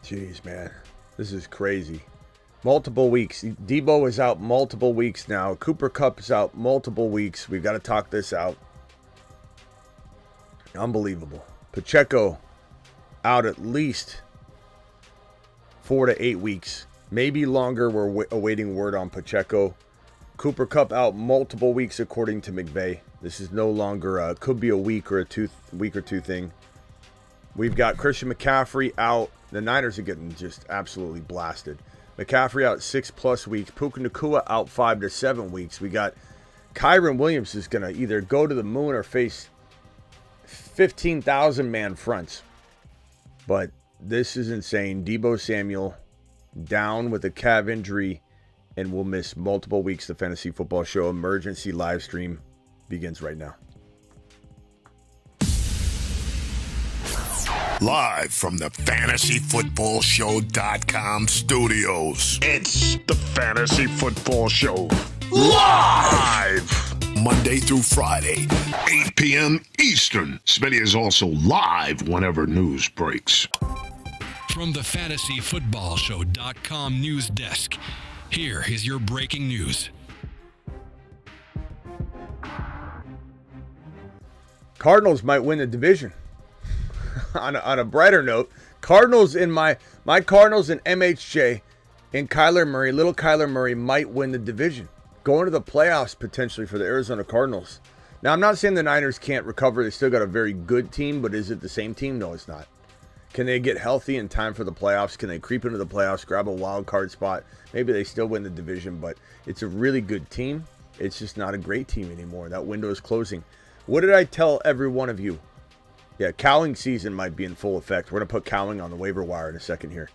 Jeez, man. This is crazy. Multiple weeks. Deebo is out multiple weeks now. Cooper Kupp is out multiple weeks. We've got to talk this out. Unbelievable. Pacheco out at least 4 to 8 weeks. Maybe longer. We're awaiting word on Pacheco. Cooper Kupp out multiple weeks according to McVay. This is no longer could be a week or two thing. We've got Christian McCaffrey out. The Niners are getting just absolutely blasted. McCaffrey out 6+ weeks. Puka Nacua out 5 to 7 weeks. We got Kyron Williams is going to either go to the moon or face 15,000 man fronts. But this is insane. Deebo Samuel down with a calf injury and will miss multiple weeks. The Fantasy Football Show emergency live stream begins right now. Live from the FantasyFootballShow.com studios. It's the Fantasy Football Show. Live! Monday through Friday, 8 p.m. Eastern. Smitty is also live whenever news breaks. From the FantasyFootballShow.com news desk, here is your breaking news. Cardinals might win the division. on a brighter note, Cardinals in my Cardinals and MHJ and Kyler Murray, little Kyler Murray might win the division. Going to the playoffs potentially for the Arizona Cardinals. Now, I'm not saying the Niners can't recover. They still got a very good team, but is it the same team? No, it's not. Can they get healthy in time for the playoffs? Can they creep into the playoffs, grab a wild card spot? Maybe they still win the division, but it's a really good team. It's just not a great team anymore. That window is closing. What did I tell every one of you? Yeah, cowing season might be in full effect. We're going to put cowing on the waiver wire in a second here.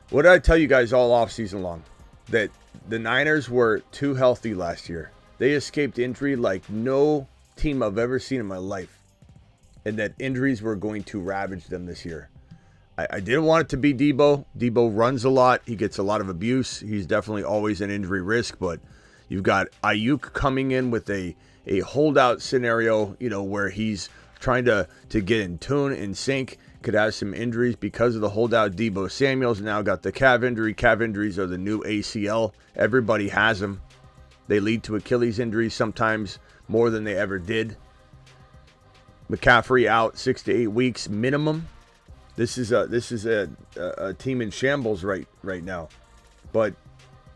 What did I tell you guys all off season long? That the Niners were too healthy last year. They escaped injury like no team I've ever seen in my life. And that injuries were going to ravage them this year. I didn't want it to be Deebo. Deebo runs a lot. He gets a lot of abuse. He's definitely always an injury risk. But you've got Ayuk coming in with a holdout scenario, where he's trying to get in tune, in sync, could have some injuries because of the holdout. Deebo Samuel's now got the calf injury. Calf injuries are the new ACL. Everybody has them. They lead to Achilles injuries sometimes more than they ever did. McCaffrey out 6 to 8 weeks minimum. This is a team in shambles right now. But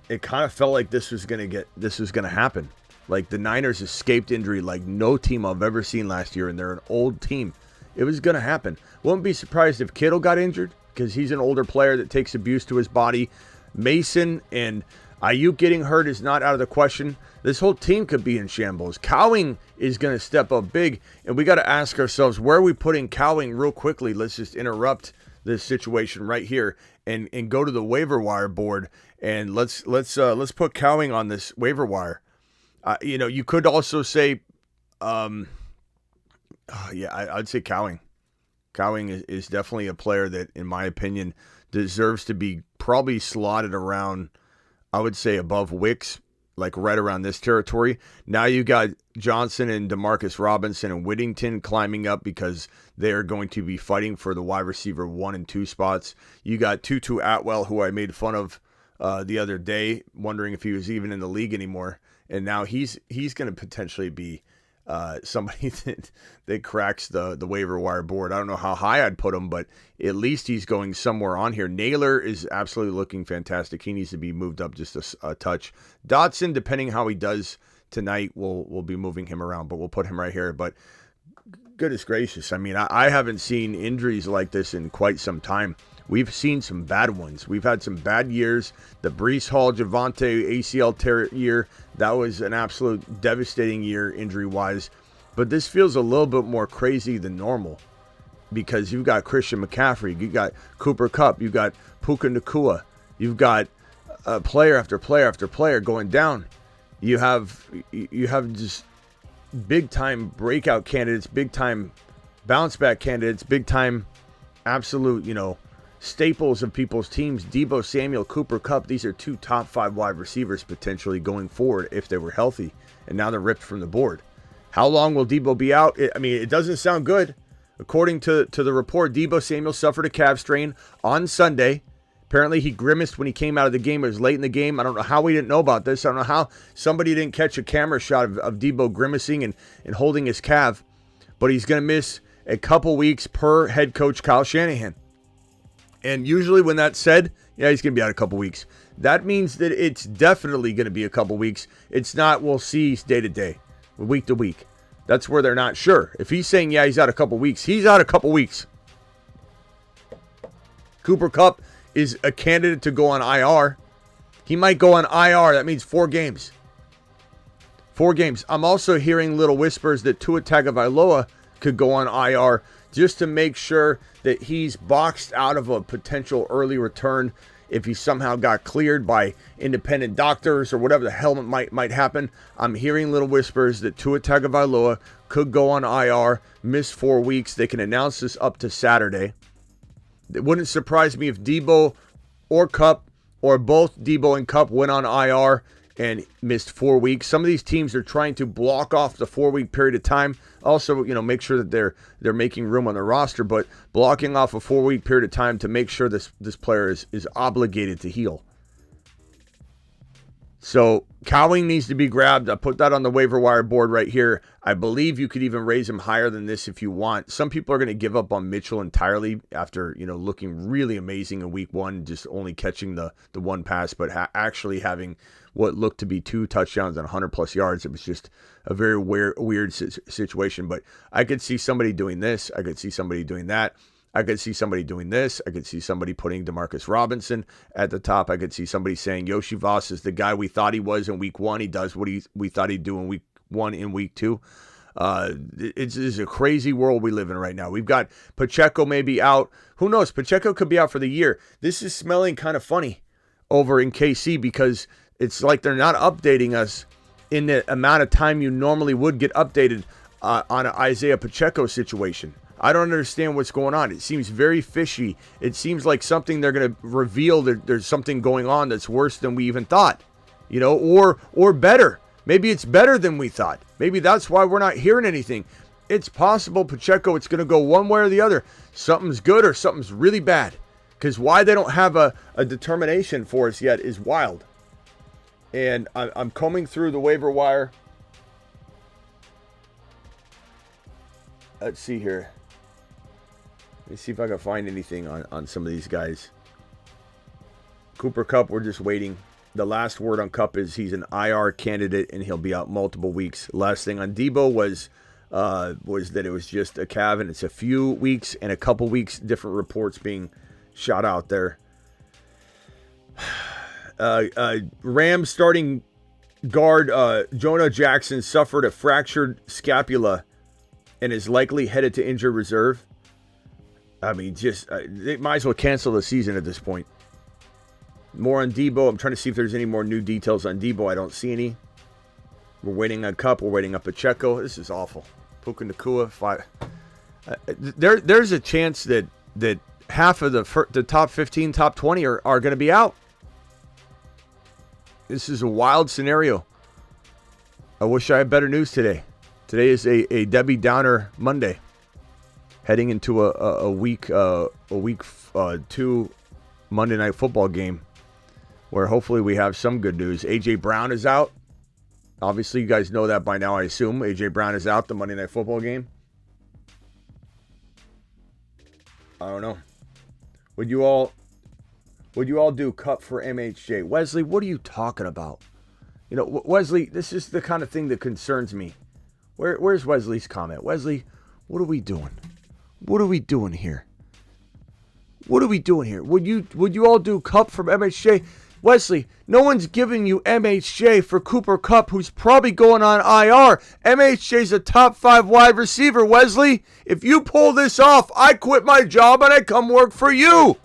it kind of felt like this was gonna happen. Like the Niners escaped injury like no team I've ever seen last year, and they're an old team. It was going to happen. Wouldn't be surprised if Kittle got injured because he's an older player that takes abuse to his body. Mason and Ayuk getting hurt is not out of the question. This whole team could be in shambles. Cowing is going to step up big, and we got to ask ourselves, where are we putting Cowing real quickly? Let's just interrupt this situation right here and go to the waiver wire board, and let's put Cowing on this waiver wire. You could also say, I'd say Cowing. Cowing is definitely a player that, in my opinion, deserves to be probably slotted around, I would say, above Wicks, like right around this territory. Now you got Johnson and Demarcus Robinson and Whittington climbing up because they're going to be fighting for the wide receiver 1 and 2 spots. You got Tutu Atwell, who I made fun of the other day, wondering if he was even in the league anymore. And now he's going to potentially be somebody that cracks the waiver wire board. I don't know how high I'd put him, but at least he's going somewhere on here. Naylor is absolutely looking fantastic. He needs to be moved up just a touch. Dotson, depending how he does tonight, we'll be moving him around, but we'll put him right here. But goodness gracious, I mean, I haven't seen injuries like this in quite some time. We've seen some bad ones. We've had some bad years. The Breece Hall, Javonte ACL tear year, that was an absolute devastating year injury-wise. But this feels a little bit more crazy than normal because you've got Christian McCaffrey, you got Cooper Kupp, you've got Puka Nacua, you've got player after player after player going down. You have just big-time breakout candidates, big-time bounce-back candidates, big-time absolute, staples of people's teams. Deebo Samuel, Cooper Kupp, these are 2 top 5 wide receivers potentially going forward if they were healthy, and now they're ripped from the board. How long will Deebo be out? It doesn't sound good. According to the report, Deebo Samuel suffered a calf strain on Sunday, Apparently, he grimaced when he came out of the game. It was late in the game. I don't know how we didn't know about this. I don't know how somebody didn't catch a camera shot of Deebo grimacing and holding his calf. But he's going to miss a couple weeks per head coach Kyle Shanahan. And usually when that's said, yeah, he's going to be out a couple weeks. That means that it's definitely going to be a couple weeks. It's not, we'll see day to day, week to week. That's where they're not sure. If he's saying, yeah, he's out a couple weeks, he's out a couple weeks. Cooper Kupp is a candidate to go on IR. He might go on IR. That means 4 games. 4 games. I'm also hearing little whispers that Tua Tagovailoa could go on IR just to make sure that he's boxed out of a potential early return if he somehow got cleared by independent doctors or whatever the hell might happen. I'm hearing little whispers that Tua Tagovailoa could go on IR, miss 4 weeks. They can announce this up to Saturday. It wouldn't surprise me if Deebo or Kupp or both Deebo and Kupp went on IR and missed 4 weeks. Some of these teams are trying to block off the 4-week period of time. Also, make sure that they're making room on the roster, but blocking off a 4-week period of time to make sure this player is obligated to heal. So Cowing needs to be grabbed. I put that on the waiver wire board right here. I believe you could even raise him higher than this if you want. Some people are going to give up on Mitchell entirely after looking really amazing in week 1, just only catching the one pass, but actually having what looked to be 2 touchdowns and 100+ yards. It was just a very weird situation. But I could see somebody doing this. I could see somebody doing that. I could see somebody doing this. I could see somebody putting Demarcus Robinson at the top. I could see somebody saying Yoshi Voss is the guy we thought he was in week 1. He does what we thought he'd do in week 1 in week 2. It's a crazy world we live in right now. We've got Pacheco maybe out. Who knows? Pacheco could be out for the year. This is smelling kind of funny over in KC because it's like they're not updating us in the amount of time you normally would get updated on an Isaiah Pacheco situation. I don't understand what's going on. It seems very fishy. It seems like something they're going to reveal that there's something going on that's worse than we even thought, or better. Maybe it's better than we thought. Maybe that's why we're not hearing anything. It's possible Pacheco, it's going to go one way or the other. Something's good or something's really bad. Because why they don't have a determination for us yet is wild. And I'm combing through the waiver wire. Let's see here. Let me see if I can find anything on some of these guys. Cooper Kupp, we're just waiting. The last word on Kupp is he's an IR candidate and he'll be out multiple weeks. Last thing on Deebo was that it was just a calf and it's a few weeks and a couple weeks. Different reports being shot out there. Rams starting guard Jonah Jackson suffered a fractured scapula and is likely headed to injured reserve. I mean, they might as well cancel the season at this point. More on Deebo. I'm trying to see if there's any more new details on Deebo. I don't see any. We're waiting on Kupp. We're waiting on Pacheco. This is awful. Puka Nacua. There's a chance that half of the top 15, top 20 are going to be out. This is a wild scenario. I wish I had better news today. Today is a Debbie Downer Monday. Heading into a week 2 Monday Night Football game where hopefully we have some good news. A.J. Brown is out. Obviously, you guys know that by now, I assume. A.J. Brown is out, the Monday Night Football game. I don't know. Would you all do Kupp for MHJ? Wesley, what are you talking about? Wesley, this is the kind of thing that concerns me. Where's Wesley's comment? Wesley, what are we doing? What are we doing here? What are we doing here? Would you all do Kupp from MHJ? Wesley, no one's giving you MHJ for Cooper Kupp, who's probably going on IR. MHJ's a top 5 wide receiver, Wesley. If you pull this off, I quit my job and I come work for you.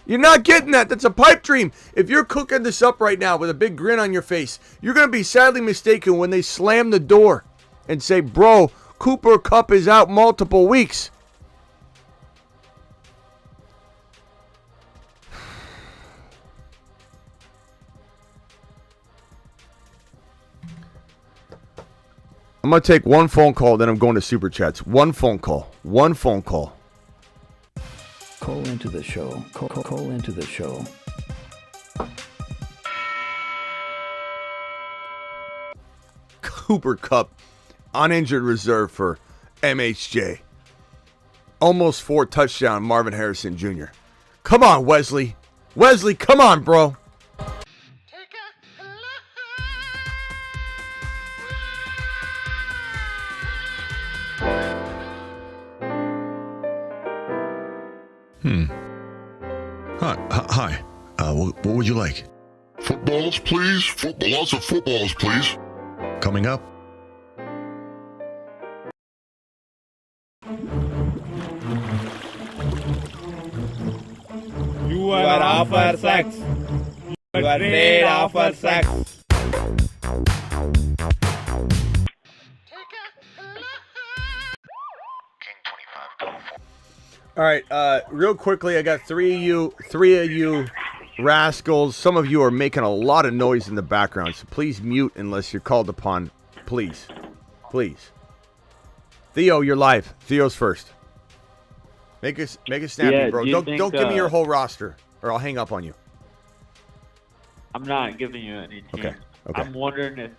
You're not getting that. That's a pipe dream. If you're cooking this up right now with a big grin on your face, you're going to be sadly mistaken when they slam the door and say, bro, Cooper Kupp is out multiple weeks. I'm going to take one phone call, then I'm going to Super Chats. One phone call. Call into into the show. Call into the show. Cooper Kupp, uninjured reserve for MHJ. Almost 4 touchdown Marvin Harrison Jr. Come on, Wesley. Wesley, come on, bro. Hi. What would you like? Footballs, please. Lots of footballs, please. Coming up. You are off for sex. You are made off for sex. All right, real quickly, I got three of you rascals. Some of you are making a lot of noise in the background, so please mute unless you're called upon. Please. Theo, you're live. Theo's first. Make it snappy, Yeah, bro. do you Don't think, give me your whole roster, or I'll hang up on you. I'm not giving you any teams. Okay. I'm wondering if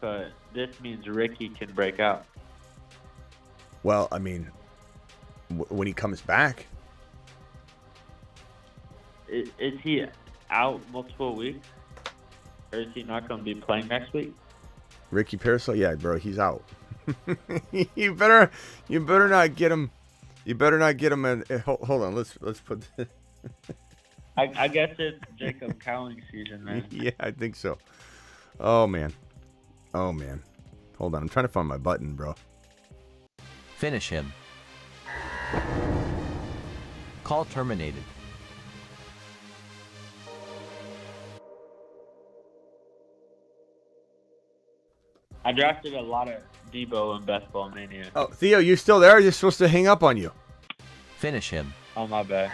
this means Ricky can break out. Well, I mean, when he comes back. Is he out multiple weeks? Or is he not going to be playing next week? Ricky Parasol, yeah, bro, he's out. you better not get him. You better not get him. Hold on, let's put. I guess it's Jacob Cowling season, man. Yeah, I think so. Oh man. Hold on, I'm trying to find my button, bro. Finish him. Call terminated. I drafted a lot of Deebo in Best Ball Mania. Oh, Theo, you still there? You're supposed to hang up on you. Finish him. Oh, my bad.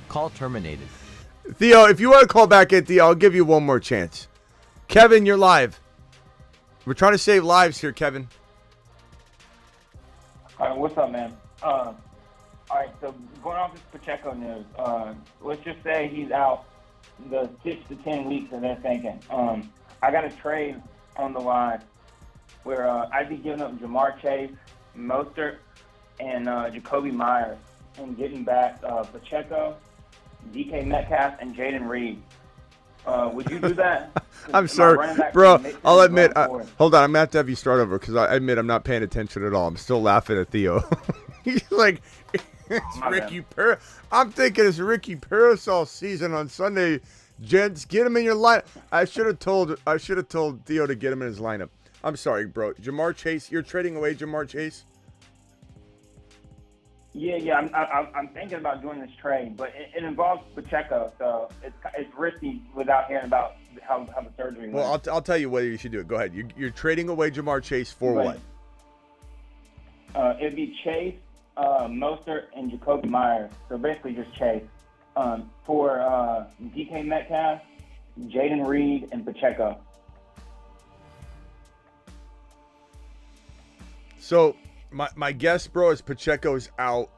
Call terminated. Theo, if you want to call back in, Theo, I'll give you one more chance. Kevin, you're live. We're trying to save lives here, Kevin. All right, what's up, man? All right, so going off this Pacheco news, let's just say he's out the 6 to 10 weeks that they're thinking. I got a trade on the line where I'd be giving up Jamar Chase, Mostert, and Jacoby Myers, and getting back Pacheco, DK Metcalf, and Jaden Reed. Would you do that? I'm sorry, bro. I'll admit. Hold on, I'm gonna have to have you start over because I admit I'm not paying attention at all. I'm still laughing at Theo. He's like, it's Ricky Parasol. I'm thinking it's Ricky Parasol season on Sunday. Gents, get him in your lineup. I should have told Theo to get him in his lineup. I'm sorry, bro. Jamar Chase, you're trading away Jamar Chase? Yeah. I'm thinking about doing this trade, but it involves Pacheco, so it's risky without hearing about how the surgery went. Well, I'll tell you whether you should do it. Go ahead. You're trading away Jamar Chase for what? It'd be Chase, Mostert, and Jacoby Myers. So basically just Chase. For DK Metcalf, Jaden Reed, and Pacheco. So my guess, bro, is Pacheco's out.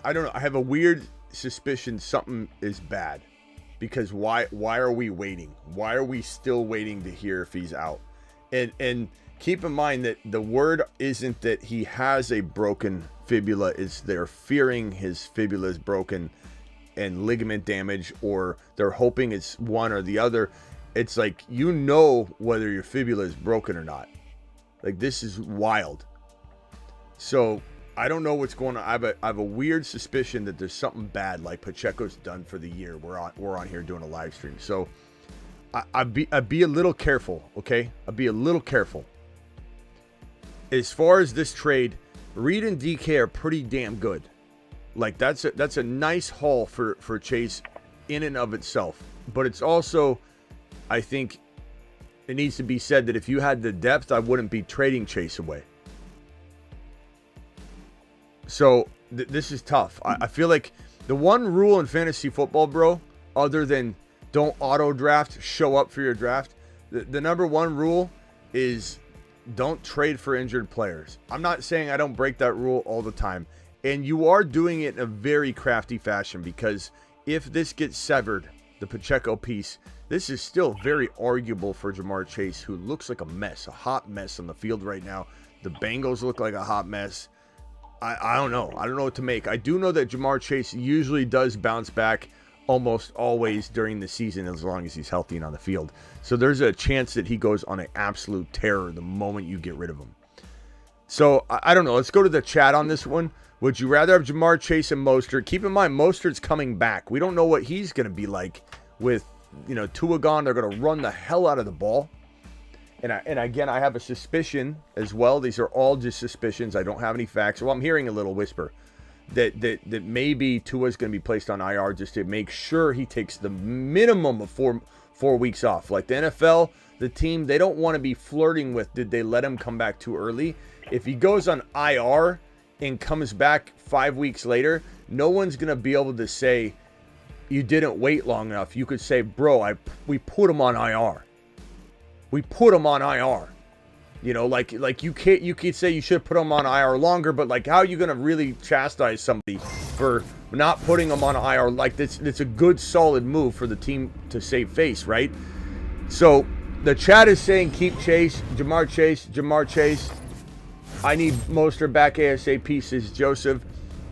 I don't know. I have a weird suspicion something is bad. Because why are we waiting? Why are we still waiting to hear if he's out? And keep in mind that the word isn't that he has a broken fibula. It's they're fearing his fibula is broken and ligament damage, or they're hoping it's one or the other. It's like, you know whether your fibula is broken or not. Like, this is wild. So I don't know what's going on. I have a weird suspicion that there's something bad, like Pacheco's done for the year. We're on here doing a live stream. So I'd be a little careful, okay? I'd be a little careful. As far as this trade, Reed and DK are pretty damn good. Like, that's a nice haul for Chase in and of itself. But it's also, I think, it needs to be said that if you had the depth, I wouldn't be trading Chase away. So this is tough. I feel like the one rule in fantasy football, bro, other than don't auto draft, show up for your draft, the number one rule is don't trade for injured players. I'm not saying I don't break that rule all the time. And you are doing it in a very crafty fashion, because if this gets severed, the Pacheco piece, this is still very arguable for Jamar Chase, who looks like a mess, a hot mess on the field right now. The Bengals look like a hot mess. I don't know. I don't know what to make. I do know that Jamar Chase usually does bounce back almost always during the season, as long as he's healthy and on the field. So there's a chance that he goes on an absolute terror the moment you get rid of him. So I don't know. Let's go to the chat on this one. Would you rather have Jamar Chase and Mostert? Keep in mind, Mostert's coming back. We don't know what he's going to be like with, Tua gone. They're going to run the hell out of the ball. And again, I have a suspicion as well. These are all just suspicions. I don't have any facts. Well, I'm hearing a little whisper that maybe Tua's going to be placed on IR just to make sure he takes the minimum of four weeks off. Like the NFL, the team, they don't want to be flirting with, did they let him come back too early? If he goes on IR and comes back 5 weeks later, no one's going to be able to say, you didn't wait long enough. You could say, bro, we put him on IR. We put him on IR. Like you could say you should put him on IR longer, but like, how are you going to really chastise somebody for not putting him on IR? Like, it's a good solid move for the team to save face, right? So the chat is saying keep Chase, Jamar Chase. I need Mostert back ASAP, says Joseph.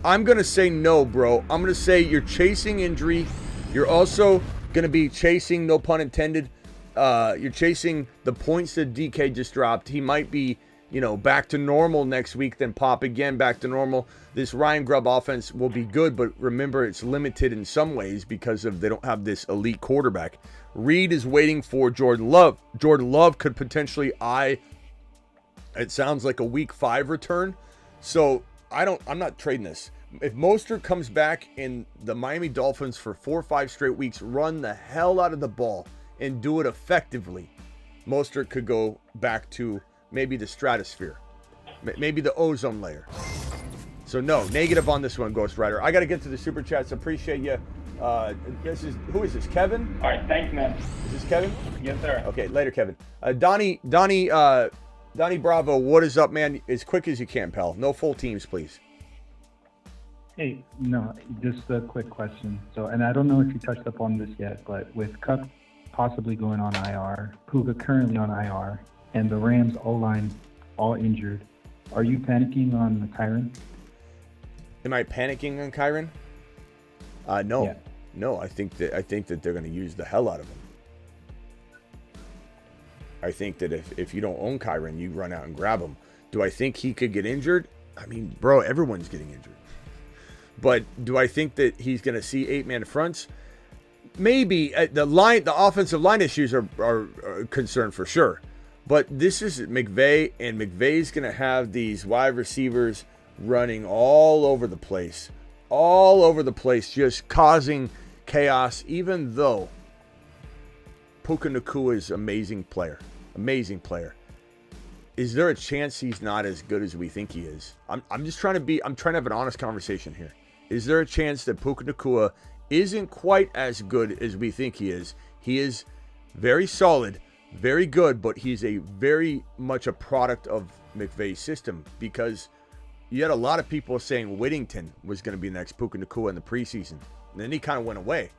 I'm going to say no, bro. I'm going to say you're chasing injury. You're also going to be chasing, no pun intended, you're chasing the points that DK just dropped. He might be, back to normal next week, then pop again back to normal. This Ryan Grubb offense will be good, but remember, it's limited in some ways because they don't have this elite quarterback. Reed is waiting for Jordan Love. Jordan Love could potentially it sounds like a week 5 return. So I'm not trading this. If Mostert comes back and the Miami Dolphins for 4 or 5 straight weeks run the hell out of the ball and do it effectively, Mostert could go back to maybe the stratosphere, maybe the ozone layer. So no, negative on this one, Ghost Rider. I got to get to the super chats. Appreciate you. Who is this? Kevin? All right, thanks, man. Is this Kevin? Yes, sir. Okay, later, Kevin. Donnie Bravo, what is up, man? As quick as you can, pal. No full teams, please. Hey, no, just a quick question. So, and I don't know if you touched up on this yet, but with Cup possibly going on IR, Puka currently on IR, and the Rams O-line all injured, are you panicking on Kyren? Am I panicking on Kyren? No. Yeah. No, I think that they're going to use the hell out of him. I think that if you don't own Kyren, you run out and grab him. Do I think he could get injured? I mean, bro, everyone's getting injured. But do I think that he's going to see 8-man fronts? Maybe. The offensive line issues are a concern for sure. But this is McVay, and McVay's going to have these wide receivers running all over the place, just causing chaos, even though Puka Nacua is amazing player. Is there a chance he's not as good as we think he is? I'm trying to have an honest conversation here. Is there a chance that Puka Nacua isn't quite as good as we think he is? He is very solid, very good, but he's very much a product of McVay's system, because you had a lot of people saying Whittington was going to be the next Puka Nacua in the preseason. And then he kind of went away.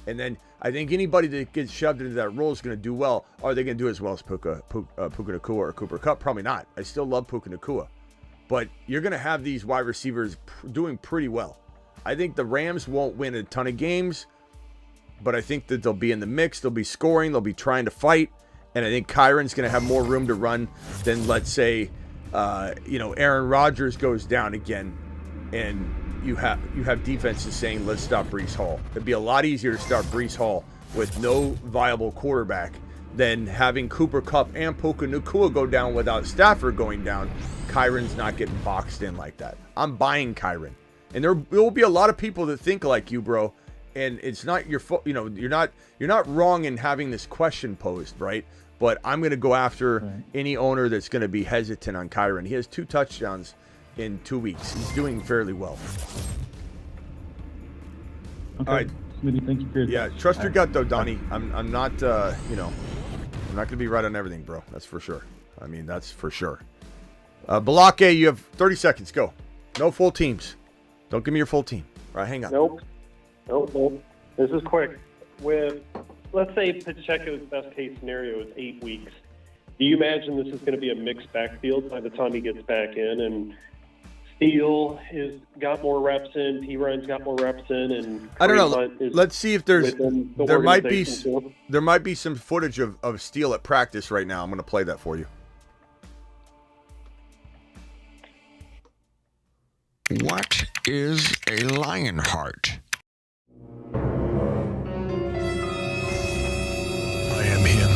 And then I think anybody that gets shoved into that role is going to do well. Are they going to do as well as Puka Nacua or Cooper Kupp? Probably not. I still love Puka Nacua. But you're going to have these wide receivers doing pretty well. I think the Rams won't win a ton of games, but I think that they'll be in the mix. They'll be scoring. They'll be trying to fight. And I think Kyron's going to have more room to run than, let's say, Aaron Rodgers goes down again, and you have defenses saying, let's stop Breece Hall. It'd be a lot easier to start Breece Hall with no viable quarterback than having Cooper Kupp and Puka Nacua go down without Stafford going down. Kyron's not getting boxed in like that. I'm buying Kyron. And there will be a lot of people that think like you, bro. And it's not your fault. You're not wrong in having this question posed, right? But I'm going to go after any owner that's going to be hesitant on Kyron. He has 2 touchdowns in 2 weeks. He's doing fairly well. Okay. All right. Smitty, thank you for your trust your gut though, Donnie. I'm not I'm not going to be right on everything, bro. That's for sure. I mean, that's for sure. Balake, you have 30 seconds. Go. No full teams. Don't give me your full team. All right, hang on. Nope. This is quick. With, let's say Pacheco's best case scenario is 8 weeks. Do you imagine this is going to be a mixed backfield by the time he gets back in? And Steele has got more reps in, P. Ryan's got more reps in, and I don't know. Let's see if there might be some footage of Steele at practice right now. I'm going to play that for you. What is a Lionheart? I am him.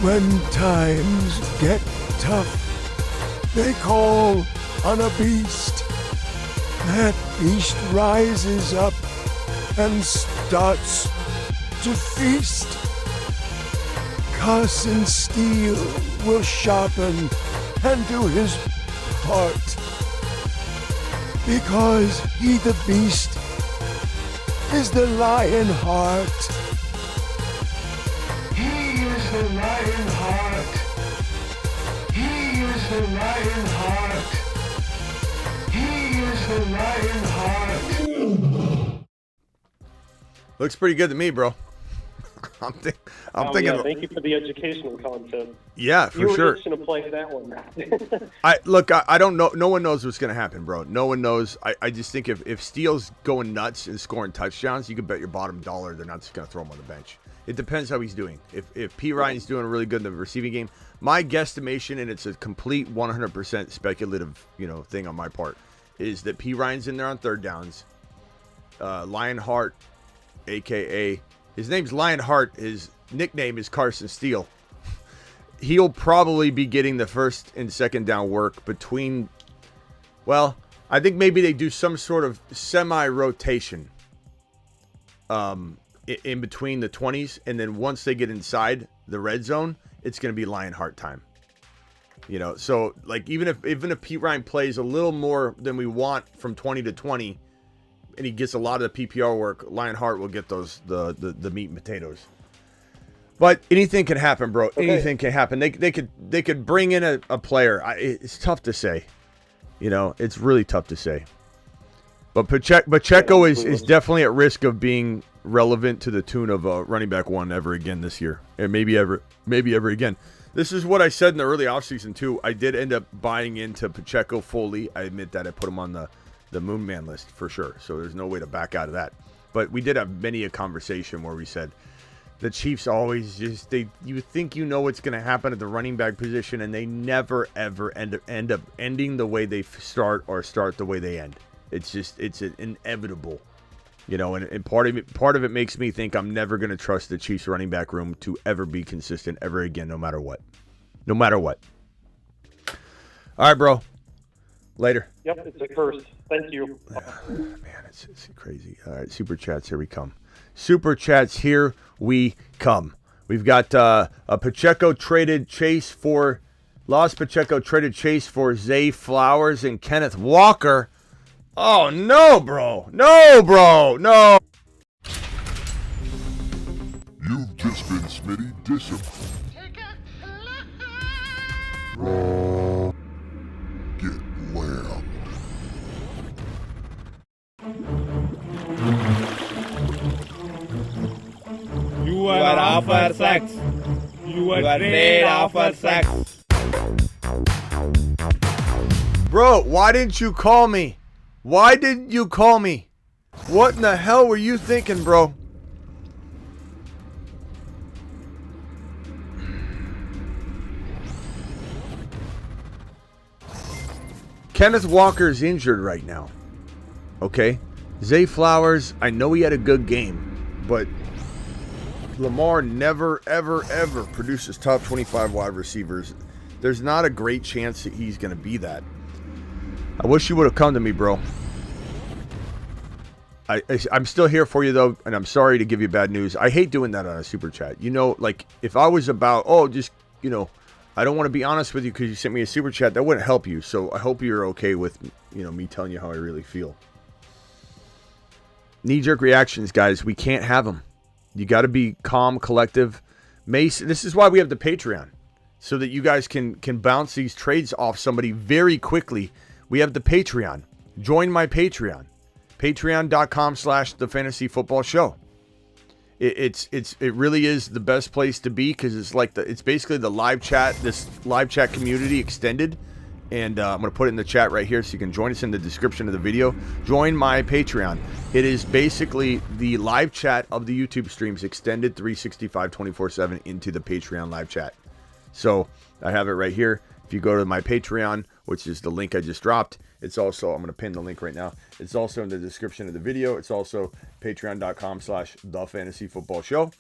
When times get tough, they call on a beast. That beast rises up and starts to feast. Carson Steele will sharpen and do his part. Because he, the beast, is the Lionheart. He is the Lionheart. He is the Lionheart. He is the Lionheart. Looks pretty good to me, bro. I'm thinking. Yeah, thank you for the educational content. Yeah, for you sure. You were to play that one. I don't know. No one knows what's going to happen, bro. No one knows. I just think if Steele's going nuts and scoring touchdowns, you can bet your bottom dollar they're not just going to throw him on the bench. It depends how he's doing. If P. Ryan's doing really good in the receiving game, my guesstimation, and it's a complete 100% speculative, thing on my part, is that P. Ryan's in there on third downs. Lionheart, a.k.a. his name's Lionheart. His nickname is Carson Steele. He'll probably be getting the first and second down work between, well, I think maybe they do some sort of semi-rotation in between the 20s, and then once they get inside the red zone, it's going to be Lionheart time. So like even if Pete Ryan plays a little more than we want from 20 to 20, and he gets a lot of the PPR work, Lionheart will get those the meat and potatoes. But anything can happen, bro. Okay. Anything can happen. They could bring in a player. It's tough to say. It's really tough to say. But Pacheco is definitely at risk of being relevant to the tune of running back one ever again this year, and maybe ever again. This is what I said in the early offseason too. I did end up buying into Pacheco fully. I admit that I put him on the Moon Man list for sure. So there's no way to back out of that. But we did have many a conversation where we said the Chiefs always you think what's going to happen at the running back position, and they never ever end up ending the way they start or start the way they end. It's inevitable, and part of it makes me think I'm never going to trust the Chiefs running back room to ever be consistent ever again, no matter what. All right, bro. Later. Yep, it's a curse. Thank you. Man, it's crazy. All right, Super Chats, here we come. Super Chats, here we come. We've got a Pacheco traded Chase for Zay Flowers and Kenneth Walker. Oh, no, bro. No. You've just been Smitty disciplined. Get well. You are off for sex. You are made off for sex. Bro, why didn't you call me? What in the hell were you thinking, bro? Kenneth Walker's injured right now. Okay? Zay Flowers, I know he had a good game, but Lamar never, ever, ever produces top 25 wide receivers. There's not a great chance that he's going to be that. I wish you would have come to me, bro. I'm still here for you, though, and I'm sorry to give you bad news. I hate doing that on a Super Chat. Like, if I was about, I don't want to be honest with you because you sent me a Super Chat, that wouldn't help you. So I hope you're okay with, me telling you how I really feel. Knee-jerk reactions, guys. We can't have them. You got to be calm, collective. Mace, this is why we have the Patreon. so that you guys can bounce these trades off somebody very quickly, we have the Patreon. Join my Patreon. Patreon.com/The Fantasy Football Show. It really is the best place to be because it's basically the live chat, this live chat community extended. And I'm going to put it in the chat right here so you can join us in the description of the video. Join my Patreon. It is basically the live chat of the YouTube streams extended 365 24/7 into the Patreon live chat. So I have it right here. If you go to my Patreon, which is the link I just dropped, it's also, I'm going to pin the link right now. It's also in the description of the video. It's also patreon.com/The Fantasy Football Show.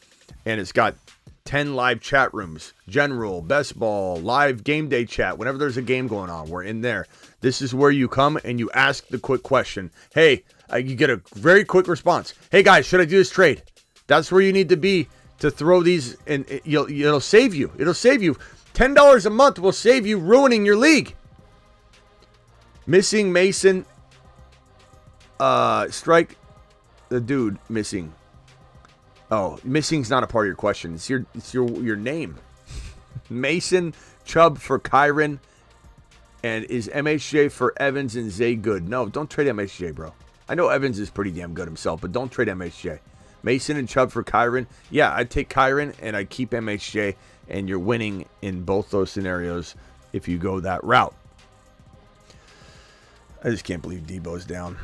And it's got 10 live chat rooms, general, best ball, live game day chat. Whenever there's a game going on, we're in there. This is where you come and you ask the quick question. Hey, you get a very quick response. Hey guys, should I do this trade? That's where you need to be to throw these, and it'll save you. It'll save you. $10 a month will save you ruining your league. Missing Mason. Strike the dude missing. Oh, missing's not a part of your question. It's your name. Mason Chubb for Kyron. And is MHJ for Evans and Zay good? No, don't trade MHJ, bro. I know Evans is pretty damn good himself, but don't trade MHJ. Mason and Chubb for Kyron. Yeah, I'd take Kyron and I'd keep MHJ. And you're winning in both those scenarios if you go that route. I just can't believe Deebo's down.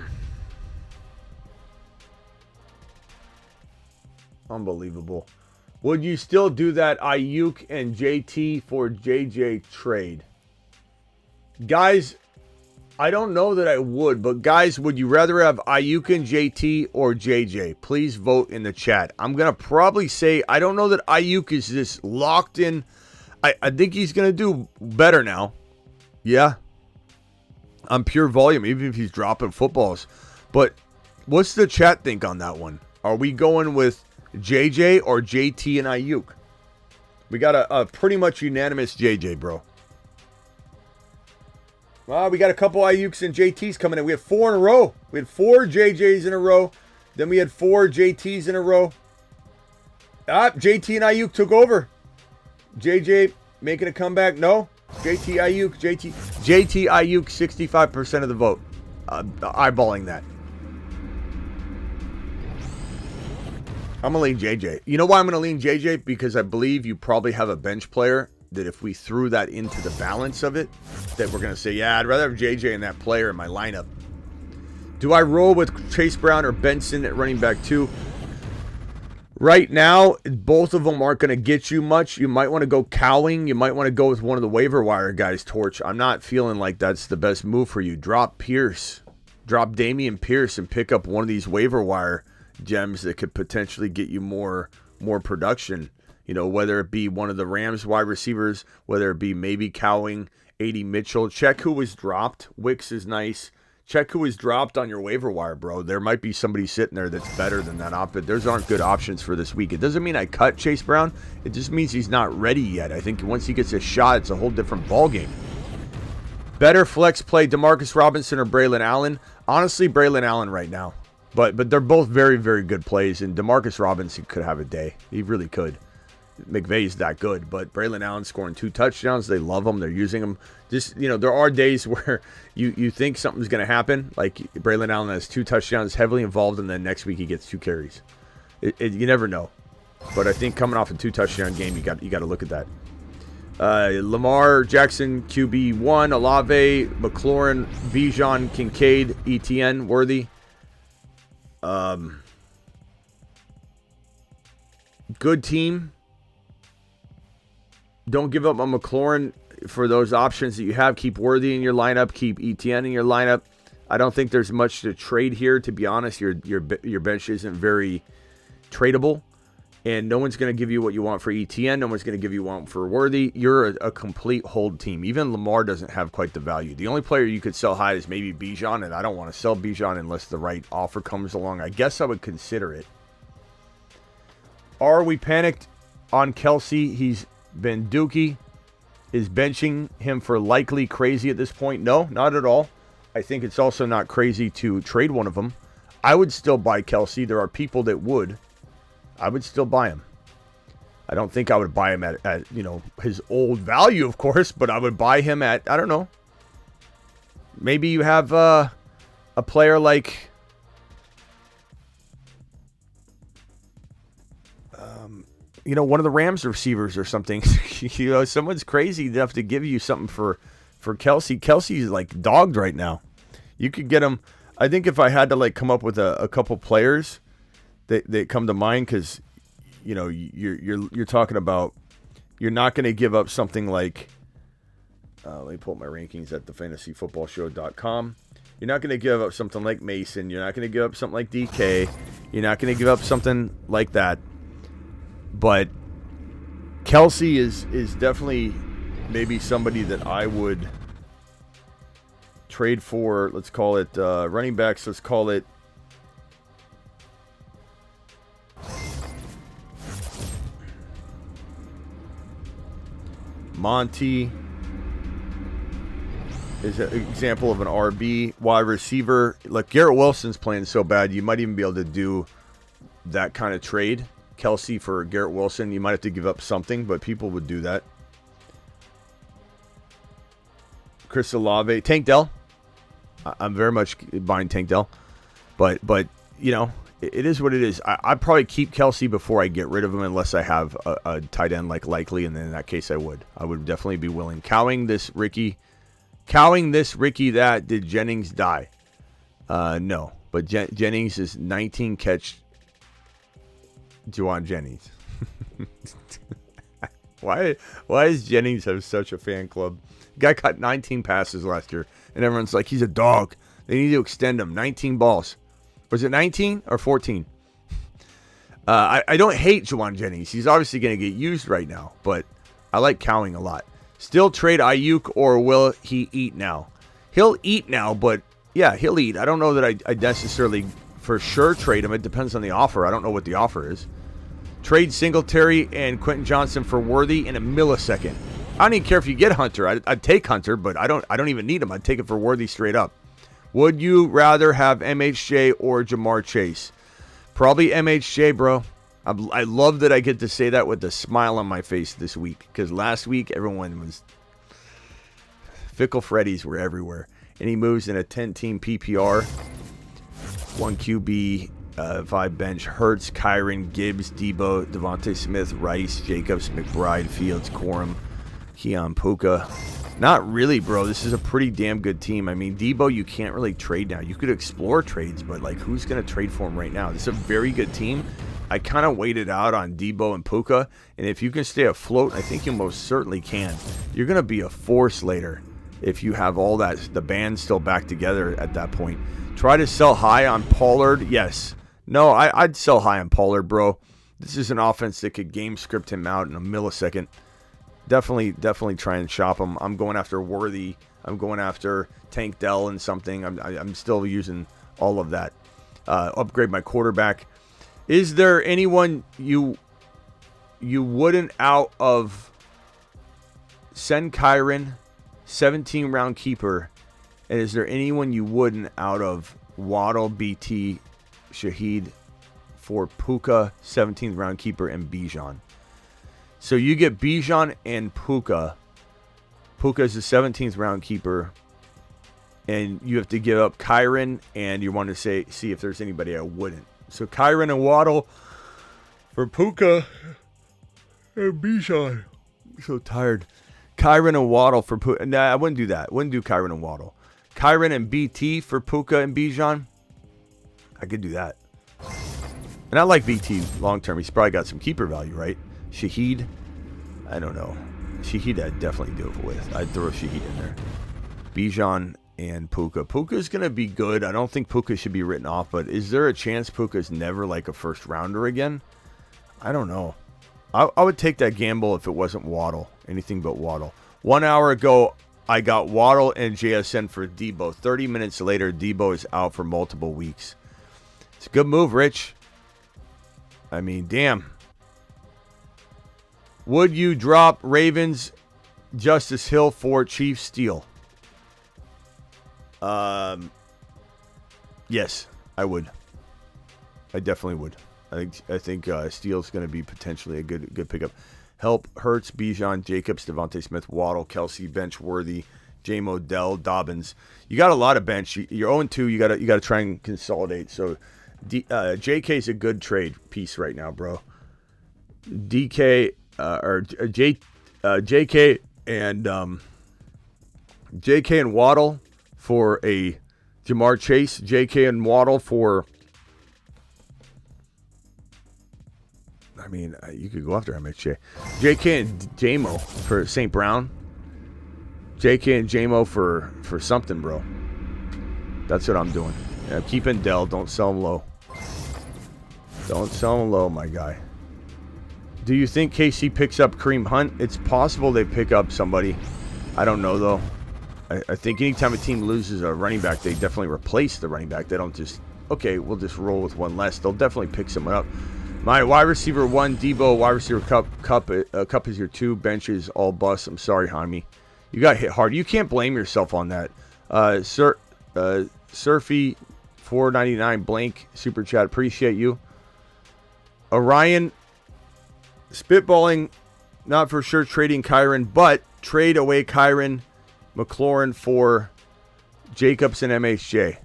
Unbelievable. Would you still do that Ayuk and JT for JJ trade? Guys, I don't know that I would, but guys, would you rather have Ayuk and JT or JJ? Please vote in the chat. I'm going to probably say, I don't know that Ayuk is this locked in. I think he's going to do better now. Yeah. On pure volume, even if he's dropping footballs. But what's the chat think on that one? Are we going with JJ or JT and Ayuk? We got a pretty much unanimous JJ, bro. Well, we got a couple Ayuks and JTs coming in. We had 4 in a row. We had 4 JJs in a row. Then we had 4 JTs in a row. JT and Ayuk took over. JJ making a comeback. No. JT Ayuk. JT Ayuk, 65% of the vote. Eyeballing that. I'm going to lean JJ. You know why I'm going to lean JJ? Because I believe you probably have a bench player that if we threw that into the balance of it, that we're going to say, yeah, I'd rather have JJ and that player in my lineup. Do I roll with Chase Brown or Benson at running back 2? Right now, both of them aren't going to get you much. You might want to go Cowing. You might want to go with one of the waiver wire guys, Torch. I'm not feeling like that's the best move for you. Drop Pierce. Drop Damian Pierce and pick up one of these waiver wire gems that could potentially get you more production. You know, whether it be one of the Rams wide receivers, whether it be maybe Cowing, A.D. Mitchell. Check who was dropped. Wicks is nice. Check who was dropped on your waiver wire, bro. There might be somebody sitting there that's better than that op, but those aren't good options for this week. It doesn't mean I cut Chase Brown. It just means he's not ready yet. I think once he gets a shot, it's a whole different ballgame. Better flex play, DeMarcus Robinson or Braylon Allen? Honestly, Braylon Allen right now. But they're both very, very good plays, and DeMarcus Robinson could have a day. He really could. McVay's that good, but Braylon Allen scoring 2 touchdowns. They love him. They're using him. Just, you know, there are days where you think something's going to happen. Like Braylon Allen has 2 touchdowns, heavily involved, and then next week he gets 2 carries. You never know. But I think coming off a 2 touchdown game, you got to look at that. Lamar Jackson, QB1, Olave, McLaurin, Bijan, Kincaid, ETN, Worthy. Good team. Don't give up on McLaurin for those options that you have. Keep Worthy in your lineup. Keep ETN in your lineup. I don't think there's much to trade here, to be honest. Your bench isn't very tradable. And no one's going to give you what you want for ETN. No one's going to give you what for Worthy. You're a complete hold team. Even Lamar doesn't have quite the value. The only player you could sell high is maybe Bijan, and I don't want to sell Bijan unless the right offer comes along. I guess I would consider it. Are we panicked on Kelsey? He's been dookie. Is benching him for likely crazy at this point? No, not at all. I think it's also not crazy to trade one of them. I would still buy Kelsey. There are people that would. I would still buy him. I don't think I would buy him at his old value, of course, but I would buy him at, I don't know. Maybe you have a player like one of the Rams receivers or something. Someone's crazy enough to give you something for Kelsey. Kelsey's like dogged right now. You could get him. I think if I had to like come up with a couple players that come to mind, because you're talking about, you're not going to give up something like let me pull up my rankings at thefantasyfootballshow.com. You're not going to give up something like Mason. You're not going to give up something like DK. You're not going to give up something like that. But Kelsey is definitely maybe somebody that I would trade for. Let's call it running backs. Let's call it Monty is an example of an RB. Wide receiver, like Garrett Wilson's playing so bad, you might even be able to do that kind of trade. Kelsey for Garrett Wilson, you might have to give up something, but people would do that. Chris Olave, Tank Dell. I'm very much buying Tank Dell, but it is what it is. I'd probably keep Kelsey before I get rid of him, unless I have a tight end like Likely, and then in that case I would definitely be willing. Cowing this Ricky that did Jennings die? No, but Jennings is 19 catch. Juwan Jennings. Why does Jennings have such a fan club? Guy caught 19 passes last year, and everyone's like, he's a dog. They need to extend him. 19 balls. Was it 19 or 14? I don't hate Juwan Jennings. He's obviously going to get used right now, but I like Cowing a lot. Still trade Ayuk, or will he eat now? He'll eat now, but yeah, he'll eat. I don't know that I necessarily for sure trade him. It depends on the offer. I don't know what the offer is. Trade Singletary and Quentin Johnson for Worthy in a millisecond. I don't even care if you get Hunter. I'd take Hunter, but I don't even need him. I'd take it for Worthy straight up. Would you rather have MHJ or Jamar Chase? Probably MHJ, bro. I love that I get to say that with a smile on my face this week, because last week everyone was Fickle Freddies were everywhere, and he moves in a 10-team PPR, 1 QB, 5 bench. Hurts, Kyron, Gibbs, Deebo, Devontae Smith, Rice, Jacobs, McBride, Fields, Corum, Keon, Puka. Not really, bro. This is a pretty damn good team. I mean, Deebo, you can't really trade now. You could explore trades, but like, who's going to trade for him right now? This is a very good team. I kind of waited out on Deebo and Puka, and if you can stay afloat, I think you most certainly can. You're going to be a force later if you have all that, the band still back together at that point. Try to sell high on Pollard. Yes. No, I'd sell high on Pollard, bro. This is an offense that could game script him out in a millisecond. Definitely try and shop him. I'm going after Worthy. I'm going after Tank Dell and something. I'm still using all of that. Upgrade my quarterback. Is there anyone you wouldn't out of send Kyron, 17-round keeper, and is there anyone you wouldn't out of Waddle, BT, Shaheed for Puka, 17th round keeper, and Bijan? So you get Bijan and Puka. Puka is the 17th round keeper, and you have to give up Kyron, and you want to see if there's anybody I wouldn't. So Kyron and Waddle for Puka and Bijan. I'm so tired. Kyron and Waddle for Puka. Nah, I wouldn't do that. Wouldn't do Kyron and Waddle. Kyron and BT for Puka and Bijan. I could do that. And I like BT long term. He's probably got some keeper value, right? Shaheed, I don't know. Shaheed, I'd definitely do it with. I'd throw Shaheed in there. Bijan and Puka. Puka's going to be good. I don't think Puka should be written off, but is there a chance Puka's never like a first rounder again? I don't know. I would take that gamble if it wasn't Waddle. Anything but Waddle. 1 hour ago, I got Waddle and JSN for Deebo. 30 minutes later, Deebo is out for multiple weeks. It's a good move, Rich. I mean, damn. Would you drop Ravens Justice Hill for Chief Steele? Yes, I would. I definitely would. I think Steele's going to be potentially a good pickup. Help Hurts, Bijan, Jacobs, Devontae Smith, Waddle, Kelsey, bench Worthy, J. Modell, Dobbins. You got a lot of bench. You're 0-2. You got to try and consolidate. So JK's a good trade piece right now, bro. JK and Waddle for a Jamar Chase. JK and Waddle for. I mean, you could go after MHJ. JK and JMO for St. Brown. JK and JMO for something, bro. That's what I'm doing. Yeah, keeping Dell. Don't sell him low. Don't sell him low, my guy. Do you think KC picks up Kareem Hunt? It's possible they pick up somebody. I don't know, though. I think anytime a team loses a running back, they definitely replace the running back. They don't just, okay, we'll just roll with one less. They'll definitely pick someone up. My wide receiver 1, Deebo. Wide receiver Cup is your 2. Benches all bust. I'm sorry, Jaime. You got hit hard. You can't blame yourself on that. Surfy 499 blank super chat. Appreciate you. Orion spitballing. Not for sure trading Kyron, but trade away Kyron, McLaurin for Jacobs and MHJ.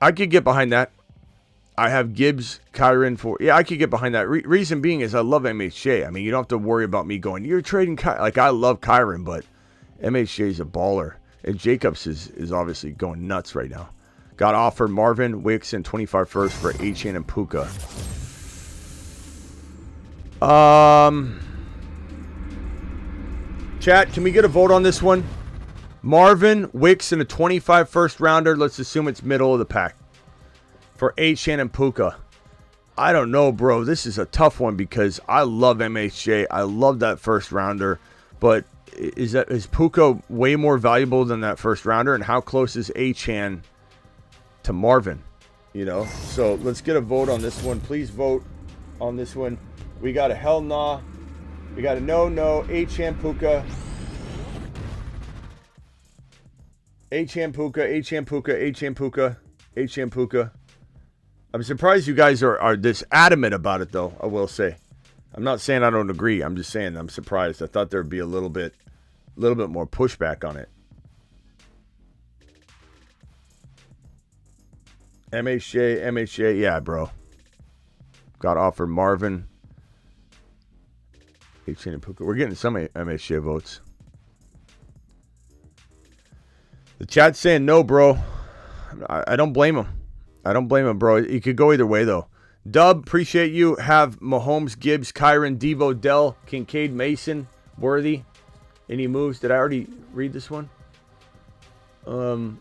I could get behind that. I have Gibbs, Kyron for... Yeah, I could get behind that. Reason being is I love MHJ. I mean, you don't have to worry about me going, you're trading Kyron. Like, I love Kyron, but MHJ is a baller. And Jacobs is obviously going nuts right now. Got offered Marvin, Wicks, and 25 first for Achane and Puka. Chat, can we get a vote on this one? Marvin, Wicks, and a 25 first rounder. Let's assume it's middle of the pack. For Achane and Puka. I don't know, bro. This is a tough one because I love MHJ. I love that first rounder. But is Puka way more valuable than that first rounder? And how close is Achane to Marvin? You know? So let's get a vote on this one. Please vote on this one. We got a hell nah. We got a no. Achane, Puka. Achane, Puka. I'm surprised you guys are this adamant about it, though, I will say. I'm not saying I don't agree. I'm just saying I'm surprised. I thought there'd be a little bit more pushback on it. MHJ, yeah, bro. Got offered Marvin. Achane and Puka. We're getting some MHJ votes. The chat's saying no, bro. I don't blame him. Bro. It could go either way, though. Dub, appreciate you. Have Mahomes, Gibbs, Kyron, Deebo, Dell, Kincaid, Mason, Worthy. Any moves? Did I already read this one? No,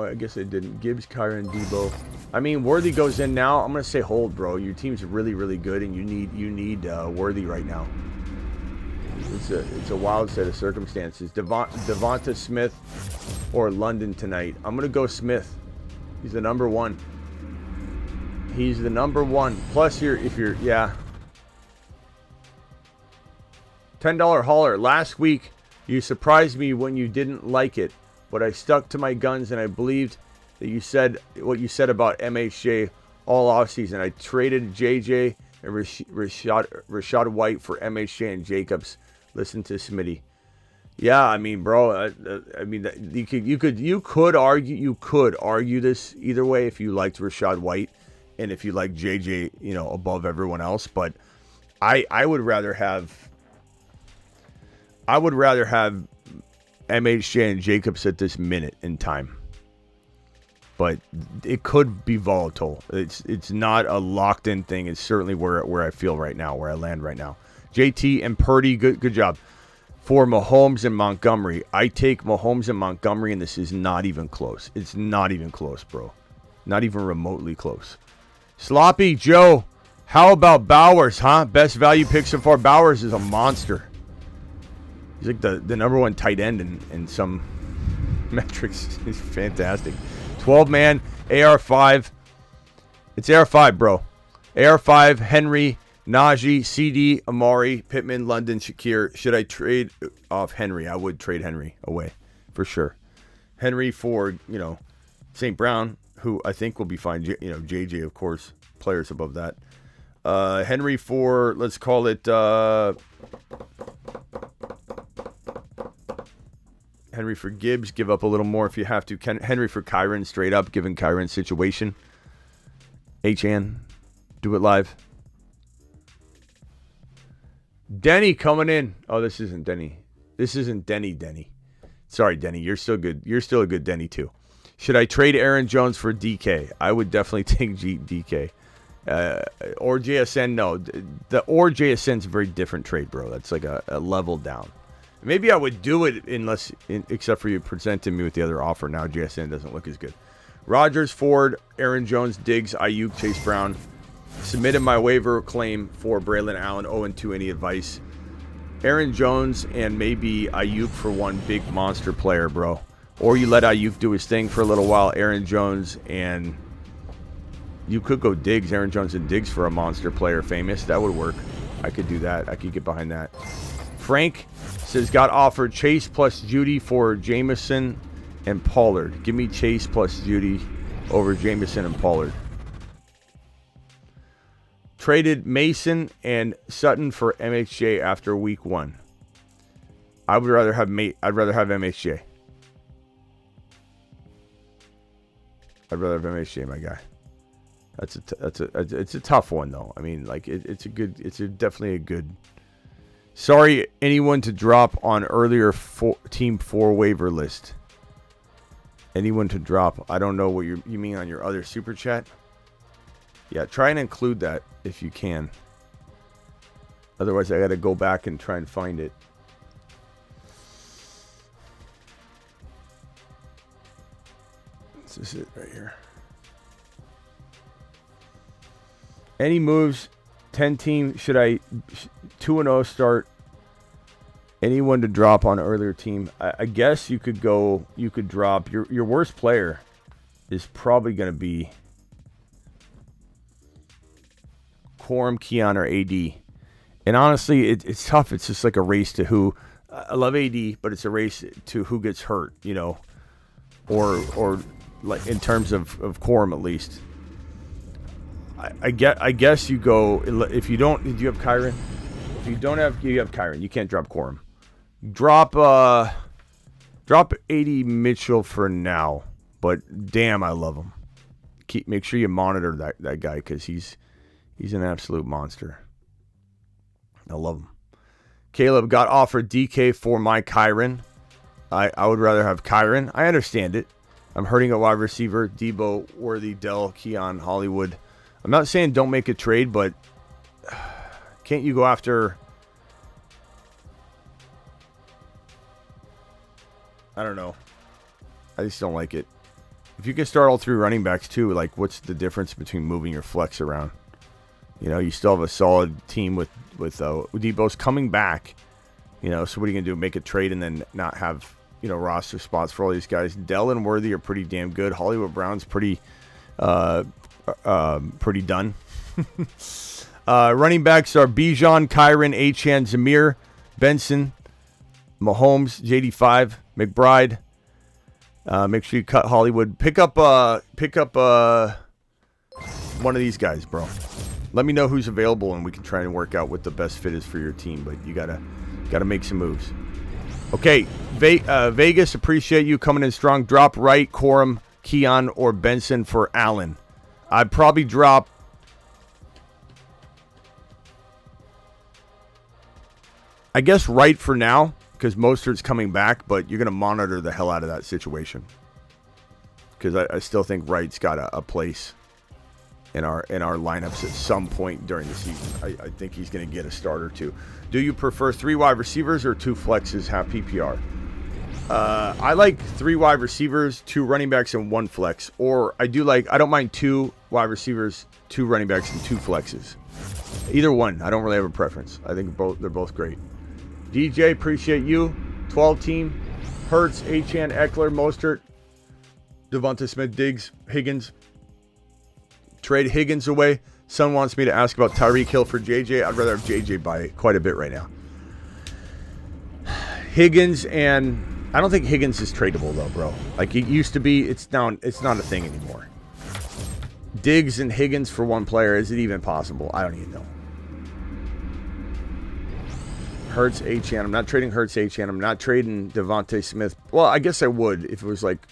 I guess I didn't. Gibbs, Kyron, Deebo. I mean, Worthy goes in now. I'm going to say hold, bro. Your team's really, really good, and you need Worthy right now. It's a wild set of circumstances. Devonta Smith or London tonight. I'm going to go Smith. He's the number 1. Plus, yeah. $10 hauler. Last week, you surprised me when you didn't like it, but I stuck to my guns and I believed that you said what you said about MHJ all offseason. I traded JJ and Rashad White for MHJ and Jacobs. Listen to Smitty. Yeah, I mean, bro. I mean, you could argue this either way if you liked Rashad White and if you like JJ, above everyone else. But I would rather have MHJ and Jacobs at this minute in time. But it could be volatile. It's not a locked in thing. It's certainly where I feel right now, where I land right now. JT and Purdy, good job. For Mahomes and Montgomery, I take Mahomes and Montgomery, and this is not even close. It's not even close, bro. Not even remotely close. Sloppy Joe, how about Bowers, huh? Best value pick so far. Bowers is a monster. He's like the number 1 tight end in some metrics. He's fantastic. 12-man, AR5. It's AR5, bro. AR5, Henry, Najee, CD, Amari, Pittman, London, Shakir. Should I trade off Henry? I would trade Henry away for sure. Henry for, St. Brown, who I think will be fine. JJ, of course, players above that. Henry for, let's call it, Henry for Gibbs. Give up a little more if you have to. Henry for Kyron, straight up, given Kyron's situation. HN, do it live. Denny coming in. Oh, this isn't Denny. This isn't Denny. Sorry, Denny. You're still good. You're still a good Denny, too. Should I trade Aaron Jones for DK? I would definitely take DK. Or JSN. No. The or JSN's a very different trade, bro. That's like a level down. Maybe I would do it except for you presenting me with the other offer. Now JSN doesn't look as good. Rodgers, Ford, Aaron Jones, Diggs, Ayuk, Chase Brown. Submitted my waiver claim for Braylon Allen. 0-2. Any advice? Aaron Jones and maybe Ayuk for one big monster player, bro. Or you let Ayuk do his thing for a little while. Aaron Jones and you could go Diggs. Aaron Jones and Diggs for a monster player, famous. That would work. I could do that. I could get behind that. Frank says got offered Chase plus Judy for Jameson and Pollard. Give me Chase plus Judy over Jameson and Pollard. Traded Mason and Sutton for MHJ after week 1. I'd rather have MHJ. I'd rather have MHJ, my guy. It's a tough one though. I mean, like it's definitely a good. Sorry, anyone to drop on earlier team 4 waiver list. Anyone to drop? I don't know what you mean on your other super chat. Yeah, try and include that if you can. Otherwise, I got to go back and try and find it. This is it right here. Any moves? 10 team. Should I 2-0 start? Anyone to drop on earlier team? I guess you could go. You could drop your worst player is probably going to be Corum, Keon, or AD. And honestly, it's tough. It's just like a race to who. I love AD, but it's a race to who gets hurt, you know, or like in terms of Corum at least. I guess you go if you don't. Do you have Kyron? If you don't have, you have Kyron. You can't drop Corum. Drop AD Mitchell for now. But damn, I love him. Make sure you monitor that guy because he's an absolute monster. I love him. Caleb got offered DK for my Kyron. I would rather have Kyron. I understand it. I'm hurting a wide receiver. Deebo, Worthy, Dell, Keon, Hollywood. I'm not saying don't make a trade, but can't you go after... I don't know. I just don't like it. If you can start all 3 running backs too, like what's the difference between moving your flex around? You know, you still have a solid team with Deebo's coming back. You know, so what are you going to do? Make a trade and then not have, you know, roster spots for all these guys? Dell and Worthy are pretty damn good. Hollywood Brown's pretty done. Running backs are Bijan, Kyron, Achane, Zamir, Benson, Mahomes, JD5, McBride. Make sure you cut Hollywood. Pick up one of these guys, bro. Let me know who's available, and we can try and work out what the best fit is for your team. But you gotta make some moves. Okay, Vegas, appreciate you coming in strong. Drop Wright, Corum, Keon, or Benson for Allen. I'd probably drop. I guess Wright for now because Mostert's coming back, but you're gonna monitor the hell out of that situation because I still think Wright's got a place in our lineups at some point during the season. I think he's going to get a start or 2. Do you prefer 3 wide receivers or 2 flexes, half PPR? I like 3 wide receivers, 2 running backs, and 1 flex. Or I don't mind 2 wide receivers, 2 running backs, and 2 flexes. Either one. I don't really have a preference. I think they're both great. DJ, appreciate you. 12 team. Hurts, Achane, Eckler, Mostert, Devonta Smith, Diggs, Higgins. Trade Higgins away. Son wants me to ask about Tyreek Hill for JJ. I'd rather have JJ by quite a bit right now. Higgins and I don't think Higgins is tradable though, bro. Like it used to be. It's not a thing anymore. Diggs and Higgins for one player, is it even possible? I don't even know. Hurts, Achane. I'm not trading Hurts, Achane. I'm not trading Devontae Smith. Well, I guess I would if it was like...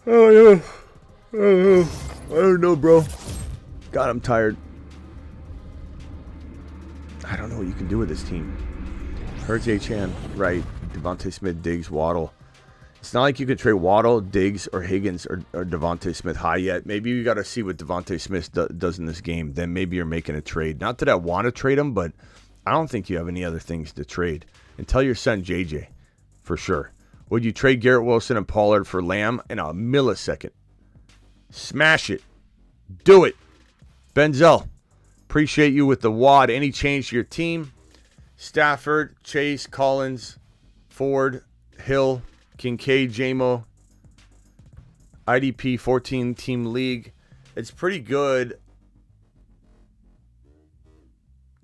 Oh, yeah. I don't know, bro. God, I'm tired. I don't know what you can do with this team. Hurts, Achane, right. Devontae Smith, Diggs, Waddle. It's not like you could trade Waddle, Diggs, or Higgins, or Devontae Smith high yet. Maybe you got to see what Devontae Smith does in this game. Then maybe you're making a trade. Not that I want to trade him, but I don't think you have any other things to trade. And tell your son JJ, for sure. Would you trade Garrett Wilson and Pollard for Lamb in a millisecond? Smash it. Do it. Benzel, appreciate you with the WAD. Any change to your team? Stafford, Chase, Collins, Ford, Hill, Kincaid, JMO, IDP 14-team league. It's pretty good.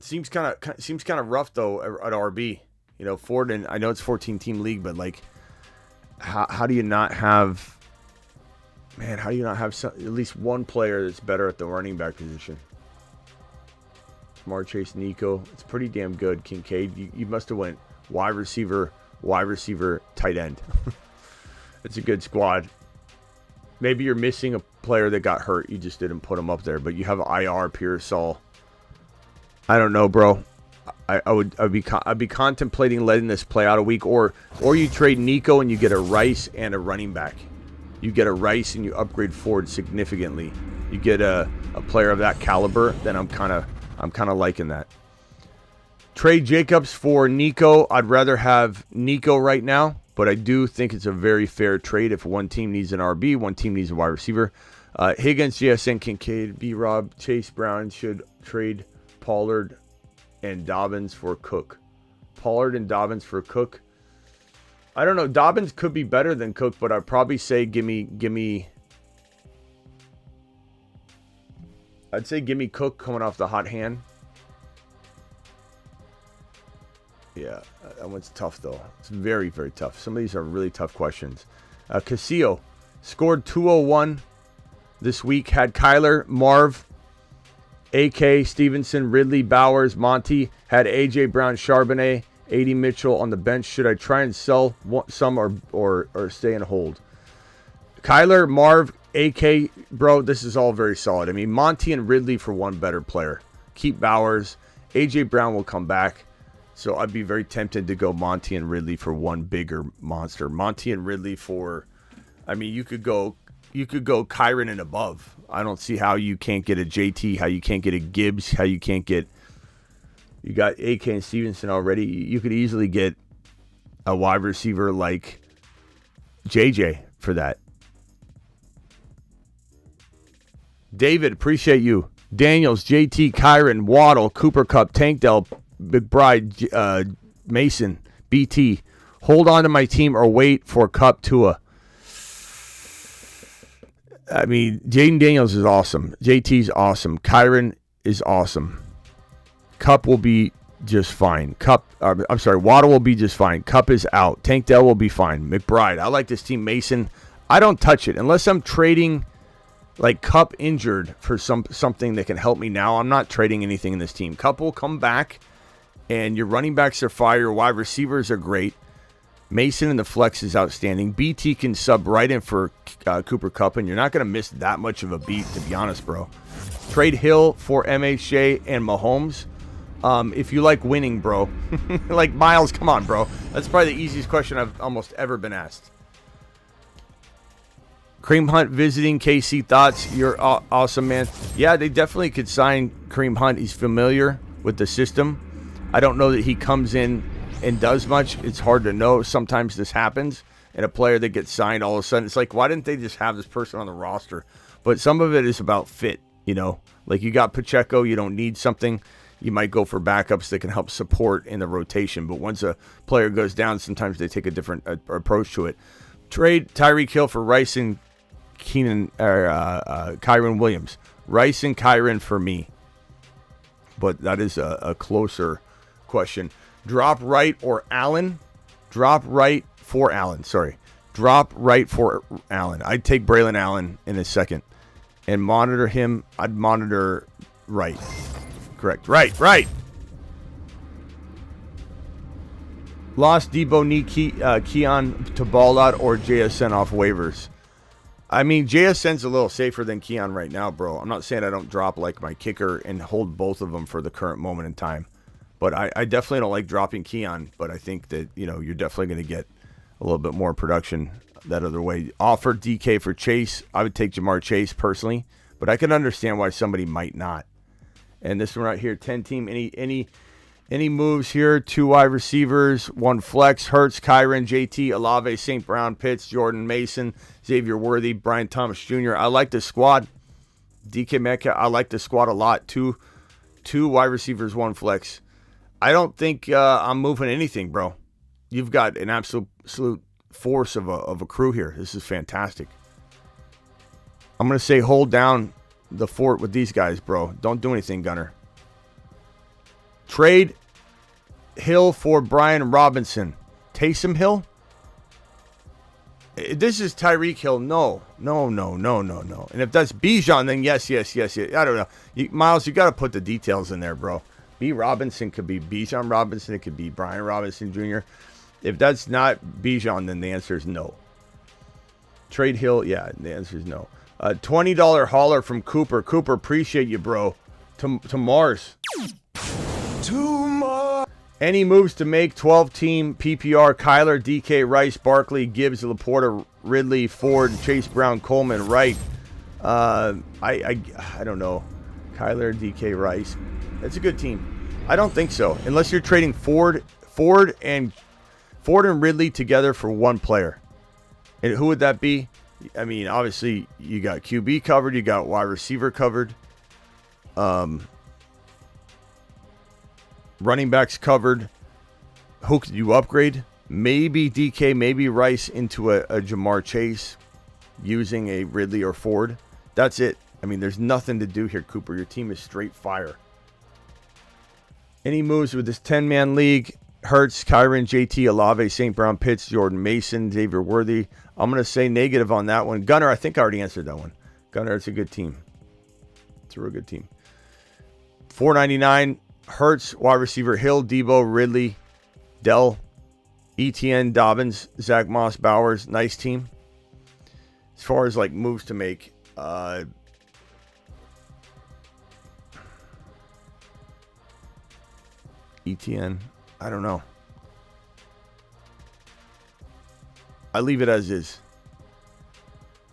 Seems kind of rough though at RB. You know, Ford, and I know it's 14-team league, but like, how do you not have? Man, how do you not have at least one player that's better at the running back position? Jamar Chase, Nico. It's pretty damn good. Kincaid, you must have went wide receiver, tight end. It's a good squad. Maybe you're missing a player that got hurt. You just didn't put him up there, but you have IR Pearsall. I don't know, bro. I'd be contemplating letting this play out a week, or you trade Nico and you get a Rice and a running back. You get a Rice and you upgrade Ford significantly. You get a player of that caliber, then I'm kind of liking that. Trade Jacobs for Nico. I'd rather have Nico right now, but I do think it's a very fair trade if one team needs an RB, one team needs a wide receiver. Higgins, JSN, Kincaid, B-Rob, Chase Brown should trade Pollard and Dobbins for Cook. Pollard and Dobbins for Cook. I don't know. Dobbins could be better than Cook, but I'd probably say give me. I'd say give me Cook coming off the hot hand. Yeah, that one's tough though. It's very, very tough. Some of these are really tough questions. Castillo scored 201 this week. Had Kyler, Marv, AK, Stevenson, Ridley, Bowers, Monty. Had AJ Brown, Charbonnet, 80 Mitchell on the bench. Should I try and sell some or stay and hold? Kyler, Marv, AK, bro, this is all very solid. I mean, Monty and Ridley for one better player. Keep Bowers. AJ Brown will come back. So I'd be very tempted to go Monty and Ridley for one bigger monster. Monty and Ridley for, I mean, you could go Kyron and above. I don't see how you can't get a JT, how you can't get a Gibbs, how you can't get, you got AK and Stevenson already. You could easily get a wide receiver like JJ for that. David, appreciate you. Daniels, JT, Kyron, Waddle, Cooper Kupp, Tankdale, McBride, Mason, BT. Hold on to my team or wait for Kupp, Tua. I mean, Jaden Daniels is awesome. JT's awesome. Kyron is awesome. Kupp will be just fine. Waddle will be just fine. Kupp is out. Tankdale will be fine. McBride, I like this team. Mason, I don't touch it unless I'm trading like Kupp injured for something that can help me now. I'm not trading anything in this team. Kupp will come back, and your running backs are fire. Your wide receivers are great. Mason in the flex is outstanding. BT can sub right in for Cooper Kupp, and you're not going to miss that much of a beat, to be honest, bro. Trade Hill for MHJ and Mahomes. If you like winning, bro. Like Miles, come on, bro. That's probably the easiest question I've almost ever been asked. Kareem Hunt visiting KC. Thoughts? You're awesome, man. Yeah, they definitely could sign Kareem Hunt. He's familiar with the system. I don't know that he comes in and does much. It's hard to know. Sometimes this happens. And a player that gets signed all of a sudden, it's like, why didn't they just have this person on the roster? But some of it is about fit, you know. Like you got Pacheco, you don't need something. You might go for backups that can help support in the rotation. But once a player goes down, sometimes they take a different approach to it. Trade Tyreek Hill for Rice and Kyron Williams. Rice and Kyron for me. but that is a closer question. Drop right or Allen? Drop right for Allen. Sorry. Drop right for Allen. I'd take Braylon Allen in a second. And monitor him. I'd monitor right. Correct. Right. Lost Deebo Keon to ball out or JSN off waivers. I mean, JSN's a little safer than Keon right now, bro. I'm not saying I don't drop like my kicker and hold both of them for the current moment in time. But I definitely don't like dropping Keon. But I think that, you're definitely going to get a little bit more production that other way. Offer DK for Chase. I would take Jamar Chase personally. But I can understand why somebody might not. And this one right here, 10-team. Any moves here? 2 wide receivers, 1 flex. Hurts, Kyron, JT, Olave, St. Brown, Pitts, Jordan Mason, Xavier Worthy, Brian Thomas Jr. I like the squad. DK Metcalf, I like the squad a lot. Two wide receivers, 1 flex. I don't think I'm moving anything, bro. You've got an absolute force of a crew here. This is fantastic. I'm going to say hold down the fort with these guys, bro. Don't do anything, Gunner. Trade Hill for Brian Robinson. Taysom Hill? This is Tyreek Hill. No. And if that's Bijan, then yes. I don't know. Miles, you got to put the details in there, bro. B. Robinson could be Bijan Robinson. It could be Brian Robinson Jr. If that's not Bijan, then the answer is no. Trade Hill, yeah, the answer is no. $20 hauler from Cooper. Cooper, appreciate you, bro. To Mars. Any moves to make 12-team PPR? Kyler, DK, Rice, Barkley, Gibbs, Laporta, Ridley, Ford, Chase Brown, Coleman, Wright. I don't know. Kyler, DK, Rice. That's a good team. I don't think so. Unless you're trading Ford and Ridley together for 1 player. And who would that be? I mean, obviously, you got QB covered. You got wide receiver covered. Running backs covered. Who could you upgrade? Maybe DK, maybe Rice into a Jamar Chase using a Ridley or Ford. That's it. I mean, there's nothing to do here, Cooper. Your team is straight fire. Any moves with this 10-man league? Hurts, Kyron, JT, Olave, St. Brown, Pitts, Jordan Mason, Xavier Worthy. I'm going to say negative on that one. Gunner, I think I already answered that one. Gunner, it's a good team. It's a real good team. $4.99. Hurts, wide receiver, Hill, Deebo, Ridley, Dell, ETN, Dobbins, Zach Moss, Bowers. Nice team. As far as like moves to make, ETN, I don't know. I leave it as is.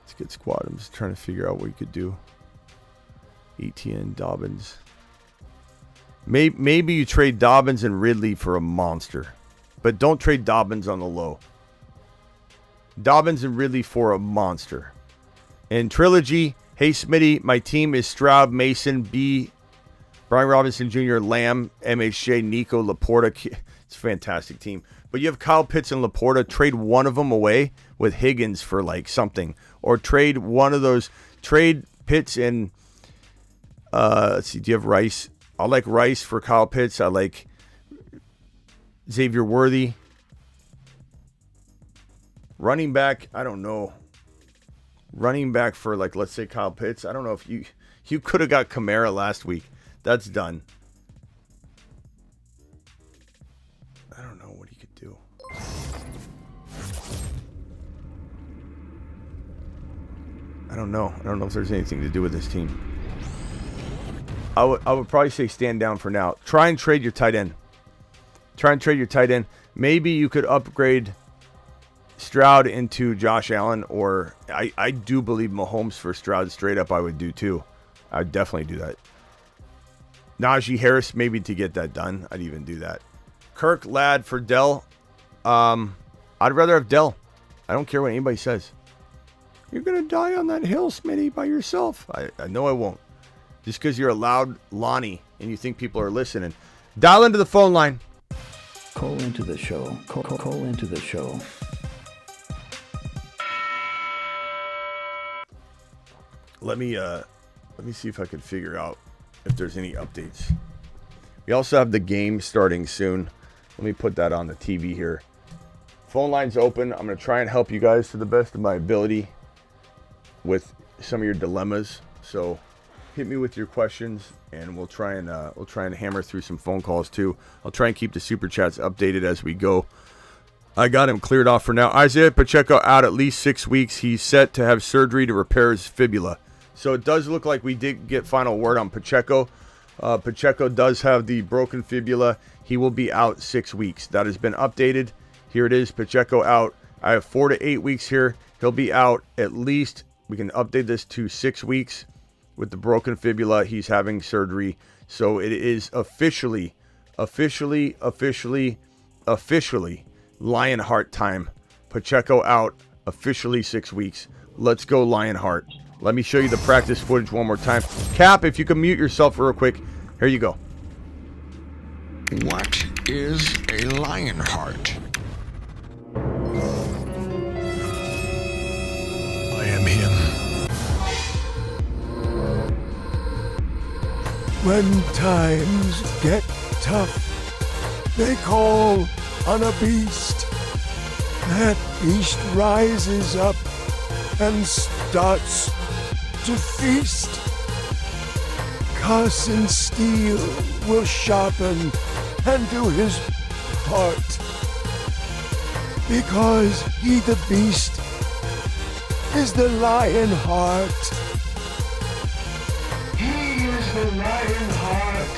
It's a good squad. I'm just trying to figure out what you could do. ETN, Dobbins. Maybe you trade Dobbins and Ridley for a monster. But don't trade Dobbins on the low. Dobbins and Ridley for a monster. And Trilogy, hey Smitty, my team is Stroud, Mason, B, Brian Robinson Jr., Lamb, MHJ, Nico, Laporta. It's a fantastic team. But you have Kyle Pitts and Laporta. Trade one of them away with Higgins for like something. Or trade one of those. Trade Pitts and, let's see, do you have Rice? I like Rice for Kyle Pitts. I like Xavier Worthy. Running back, I don't know. Running back for, like, let's say Kyle Pitts. I don't know if you could have got Kamara last week. That's done. I don't know what he could do. I don't know. I don't know if there's anything to do with this team. I would probably say stand down for now. Try and trade your tight end. Maybe you could upgrade Stroud into Josh Allen, or I do believe Mahomes for Stroud straight up I would do too. I would definitely do that. Najee Harris, maybe to get that done. I'd even do that. Kirk Ladd for Dell. I'd rather have Dell. I don't care what anybody says. You're going to die on that hill, Smitty, by yourself. I know I won't. Just because you're a loud Lonnie and you think people are listening. Dial into the phone line. Call into the show. Call into the show. Let me see if I can figure out if there's any updates. We also have the game starting soon. Let me put that on the TV here. Phone line's open. I'm going to try and help you guys to the best of my ability with some of your dilemmas. So hit me with your questions, and we'll try and hammer through some phone calls too. I'll try and keep the super chats updated as we go. I got him cleared off for now. Isaiah Pacheco out at least 6 weeks. He's set to have surgery to repair his fibula. So it does look like we did get final word on Pacheco. Pacheco does have the broken fibula. He will be out 6 weeks. That has been updated. Here it is, Pacheco out. I have 4 to 8 weeks here. He'll be out at least, we can update this to 6 weeks with the broken fibula. He's having surgery. So it is officially Lionheart time. Pacheco out, officially 6 weeks. Let's go Lionheart. Let me show you the practice footage one more time. Cap, if you can mute yourself real quick. Here you go. What is a Lionheart? I am him. When times get tough, they call on a beast. That beast rises up and starts to feast. Carson Steele will sharpen and do his part, because he the beast is the Lionheart. He is the Lionheart.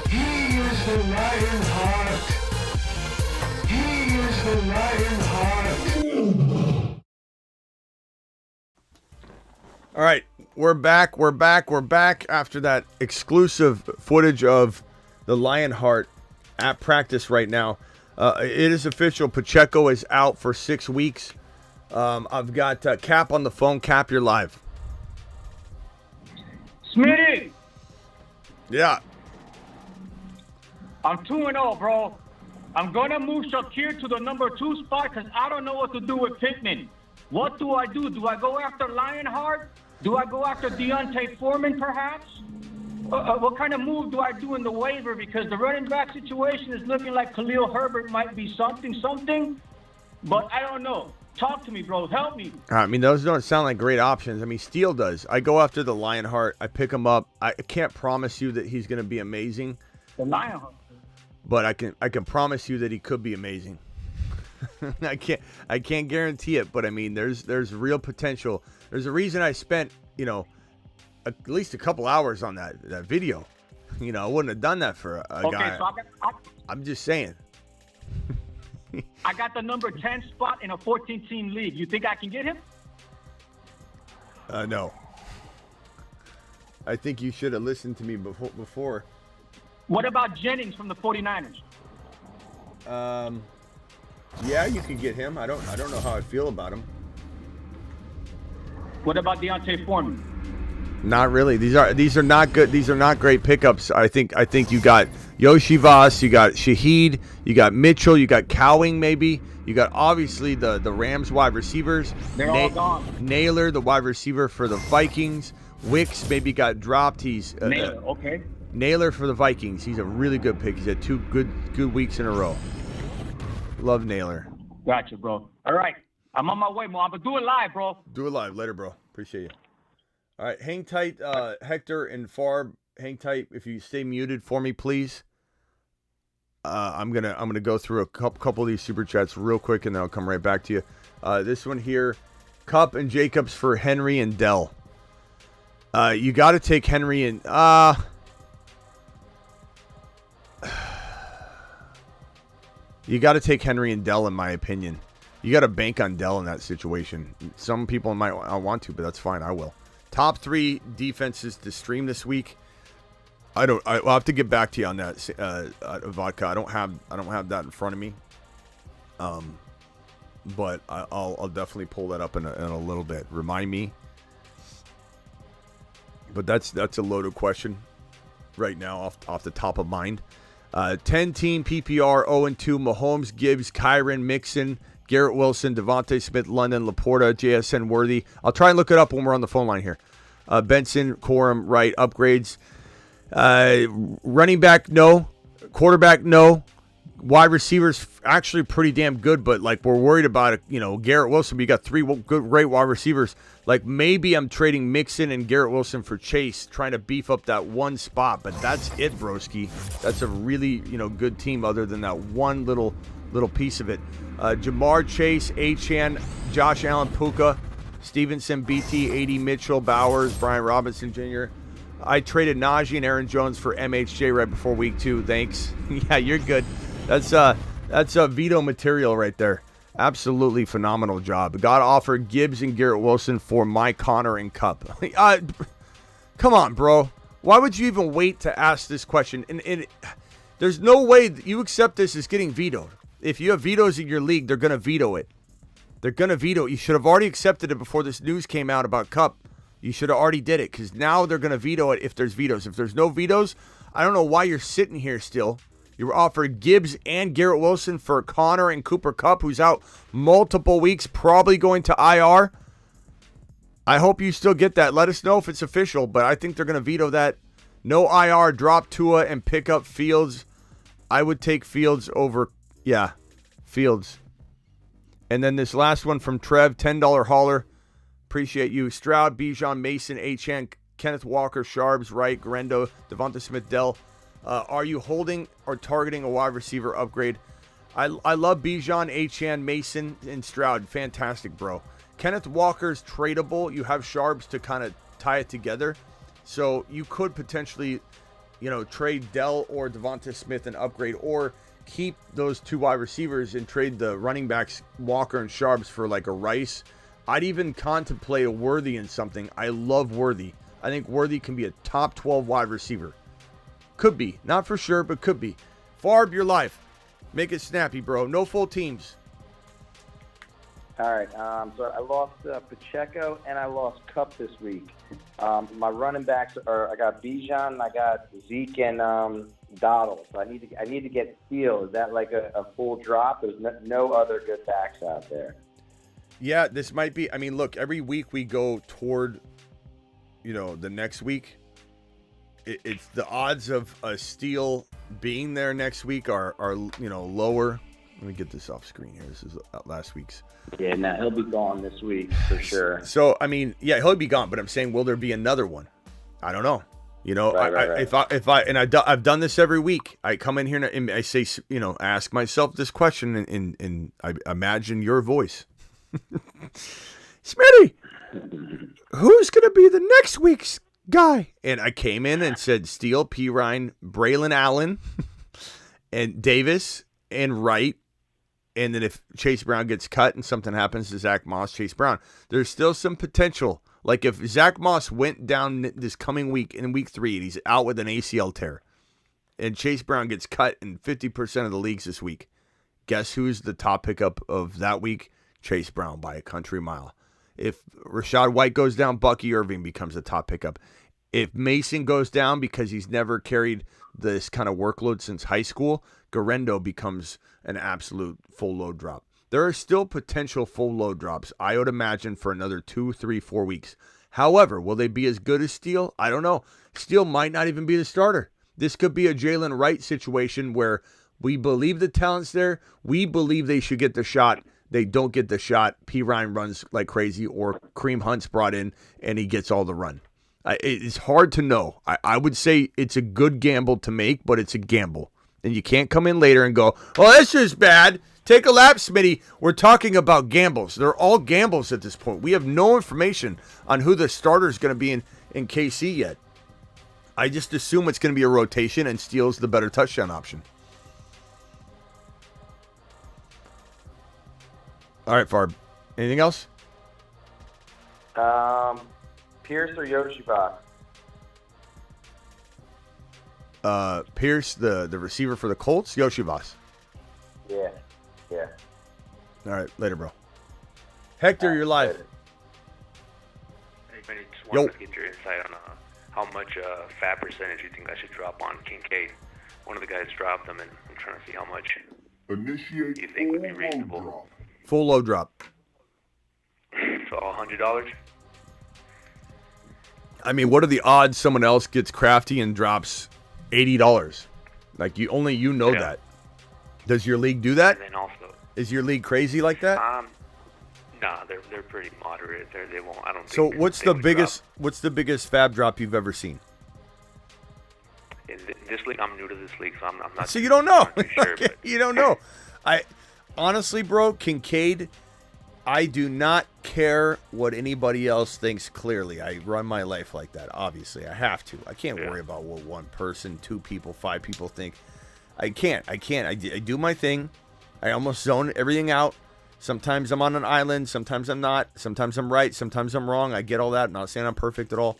He is the Lionheart. He is the Lionheart. All right, we're back after that exclusive footage of the Lionheart at practice right now. It is official. Pacheco is out for 6 weeks. I've got Cap on the phone. Cap, you're live. Smitty! Yeah. I'm 2-0, bro. I'm going to move Shakir to the number 2 spot because I don't know what to do with Pittman. What do I do? Do I go after Lionheart? Do I go after Deontay Foreman, perhaps? What kind of move do I do in the waiver? Because the running back situation is looking like Khalil Herbert might be something, but I don't know. Talk to me, bro. Help me. I mean, those don't sound like great options. I mean, Steele does. I go after the Lionheart. I pick him up. I can't promise you that he's going to be amazing. The Lionheart. But I can promise you that he could be amazing. I can't guarantee it, but I mean, there's real potential. There's a reason I spent, at least a couple hours on that video. I wouldn't have done that for a guy. So I'm just saying. I got the number 10 spot in a 14-team league. You think I can get him? No. I think you should have listened to me before. What about Jennings from the 49ers? Yeah, you can get him. I don't know how I feel about him. What about Deontay Foreman? Not really. These are not good. These are not great pickups. I think you got Yoshi Voss, you got Shaheed, you got Mitchell, you got Cowing maybe. You got obviously the Rams wide receivers. They're all gone. Naylor, the wide receiver for the Vikings. Wicks maybe got dropped. He's Naylor, okay. Naylor for the Vikings. He's a really good pick. He's had 2 good weeks in a row. Love Naylor. Gotcha, bro. All right. I'm on my way, Mom. But do it live, bro. Do it live. Later, bro. Appreciate you. All right. Hang tight, Hector and Farb. Hang tight. If you stay muted for me, please. I'm gonna go through a couple of these super chats real quick, and then I'll come right back to you. This one here, Cup and Jacobs for Henry and Dell. You got to take Henry and you got to take Henry and Dell, in my opinion. You got to bank on Dell in that situation. Some people might want to, but that's fine. I will. Top 3 defenses to stream this week. I'll have to get back to you on that, Vodka. I don't have that in front of me. But I'll definitely pull that up in a little bit. Remind me. But that's a loaded question right now off the top of mind. 10-team PPR, 0-2, Mahomes, Gibbs, Kyron, Mixon, Garrett Wilson, Devontae Smith, London, Laporta, JSN Worthy. I'll try and look it up when we're on the phone line here. Benson, Corum, Wright, upgrades. Running back, no. Quarterback, no. Wide receivers, actually pretty damn good, but like we're worried about it. Garrett Wilson. We got 3 great wide receivers. Like maybe I'm trading Mixon and Garrett Wilson for Chase, trying to beef up that one spot, but that's it, broski. That's a really good team. Other than that one little piece of it, Jamar Chase, Achane, Josh Allen, Puka, Stevenson, BT, AD Mitchell, Bowers, Brian Robinson Jr. I traded Najee and Aaron Jones for MHJ right before week 2. Thanks. Yeah, you're good. That's veto material right there. Absolutely phenomenal job. Got offered Gibbs and Garrett Wilson for Mike Connor and Cup. Come on, bro. Why would you even wait to ask this question? And there's no way that you accept this as getting vetoed. If you have vetoes in your league, they're going to veto it. They're going to veto it. You should have already accepted it before this news came out about Cup. You should have already did it, because now they're going to veto it if there's vetoes. If there's no vetoes, I don't know why you're sitting here still. You were offered Gibbs and Garrett Wilson for Connor and Cooper Kupp, who's out multiple weeks, probably going to IR. I hope you still get that. Let us know if it's official, but I think they're going to veto that. No IR, drop Tua and pick up Fields. I would take Fields over, Fields. And then this last one from Trev, $10 hauler. Appreciate you. Stroud, Bijan, Mason, Achane, Kenneth Walker, Sharps, Wright, Garendo, Devonta Smith, Dell. Are you holding or targeting a wide receiver upgrade? I love Bijan, Achane, Mason, and Stroud. Fantastic, bro. Kenneth Walker's tradable. You have Sharps to kind of tie it together. So you could potentially, trade Dell or Devonta Smith and upgrade, or keep those 2 wide receivers and trade the running backs, Walker and Sharps, for like a Rice. I'd even contemplate a Worthy in something. I love Worthy. I think Worthy can be a top 12 wide receiver. Could be. Not for sure, but could be. Farb, your life. Make it snappy, bro. No full teams. All right. So I lost Pacheco and I lost Cup this week. My running backs are, I got Bijan, I got Zeke, and Donald. So I need to get Steele. Is that like a full drop? There's no other good backs out there. Yeah, this might be. I mean, look, every week we go toward, the next week. It's the odds of a Steele being there next week are lower. Let me get this off screen here. This is last week's. Yeah, no, he'll be gone this week for sure. So, I mean, yeah, he'll be gone, but I'm saying, will there be another one? I don't know. Right. I've done this every week. I come in here and I say, ask myself this question, and I imagine your voice. Smitty, who's going to be the next week's guy? And I came in and said Steele, P. Ryan, Braylon Allen, and Davis, and Wright. And then if Chase Brown gets cut and something happens to Zach Moss, Chase Brown, there's still some potential. Like if Zach Moss went down this coming week in week 3 and he's out with an ACL tear, and Chase Brown gets cut in 50% of the leagues this week, guess who's the top pickup of that week? Chase Brown by a country mile. If Rashad White goes down, Bucky Irving becomes a top pickup. If Mason goes down because he's never carried this kind of workload since high school, Garendo becomes an absolute full load drop. There are still potential full load drops, I would imagine, for another 2, 3, 4 weeks. However, will they be as good as Steele? I don't know. Steele might not even be the starter. This could be a Jalen Wright situation where we believe the talent's there. We believe they should get the shot. They don't get the shot. P. Ryan runs like crazy, or Kareem Hunt's brought in and he gets all the run. It's hard to know. I would say it's a good gamble to make, but it's a gamble. And you can't come in later and go, oh, that's just bad. Take a lap, Smitty. We're talking about gambles. They're all gambles at this point. We have no information on who the starter is going to be in KC yet. I just assume it's going to be a rotation and Steele's the better touchdown option. All right, Farb. Anything else? Pierce or Yoshibas? Pierce, the receiver for the Colts, Yoshibas. Yeah. All right, later, bro. Hector, you're live. Hey, Benny, just wanted to get your insight on how much fat percentage you think I should drop on Kincaid. One of the guys dropped them, and I'm trying to see how much you think would be reasonable. Full load drop. So $100? I mean, what are the odds someone else gets crafty and drops $80? Like you know that. Does your league do that? And then also, is your league crazy like that? Nah, they're pretty moderate. They won't. I don't. So think what's the biggest fab drop you've ever seen? In this league, I'm new to this league, so I'm not. So you don't know. Sure, but. You don't know. I honestly, bro, Kincaid, I do not care what anybody else thinks. Clearly, I run my life like that. Obviously, I have to. I can't worry about what one person, 2 people, 5 people think. I can't. I do my thing. I almost zone everything out. Sometimes I'm on an island. Sometimes I'm not. Sometimes I'm right. Sometimes I'm wrong. I get all that. I'm not saying I'm perfect at all.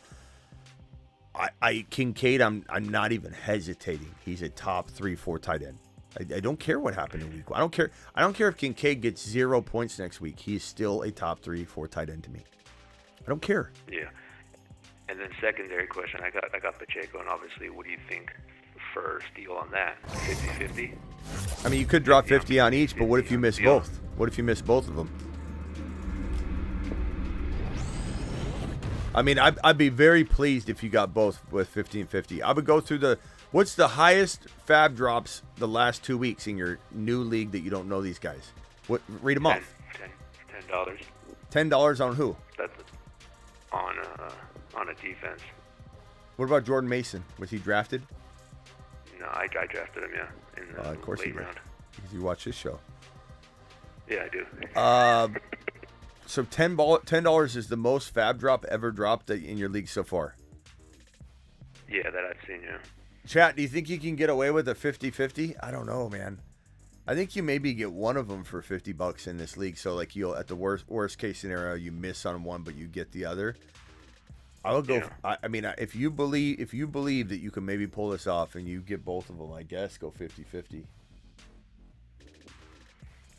Kincaid, I'm not even hesitating. He's a top 3-4 tight end. I don't care what happened in week 1. I don't care if Kincaid gets 0 points next week. He's still a top 3-4 tight end to me. I don't care. Yeah. And then secondary question, I got Pacheco, and obviously, what do you think for Steele on that? 50-50? I mean, you could drop 50 on each, but what if you miss both? What if you miss both of them? I mean, I'd be very pleased if you got both with 50 and 50. I would go through what's the highest fab drops the last 2 weeks in your new league that you don't know these guys? Read them off. $10. $10 on who? That's on a defense. What about Jordan Mason? Was he drafted? No, I drafted him, in the of course late you did. round. Because you watch this show. Yeah, I do. So $10 is the most fab drop ever dropped in your league so far? Yeah, that I've seen, yeah. Chat, do you think you can get away with a 50-50? I don't know, man. I think you maybe get one of them for $50 in this league. So, like, you'll at the worst case scenario, you miss on one, but you get the other. I would go. Yeah. I mean, if you believe that you can maybe pull this off and you get both of them, I guess go 50-50.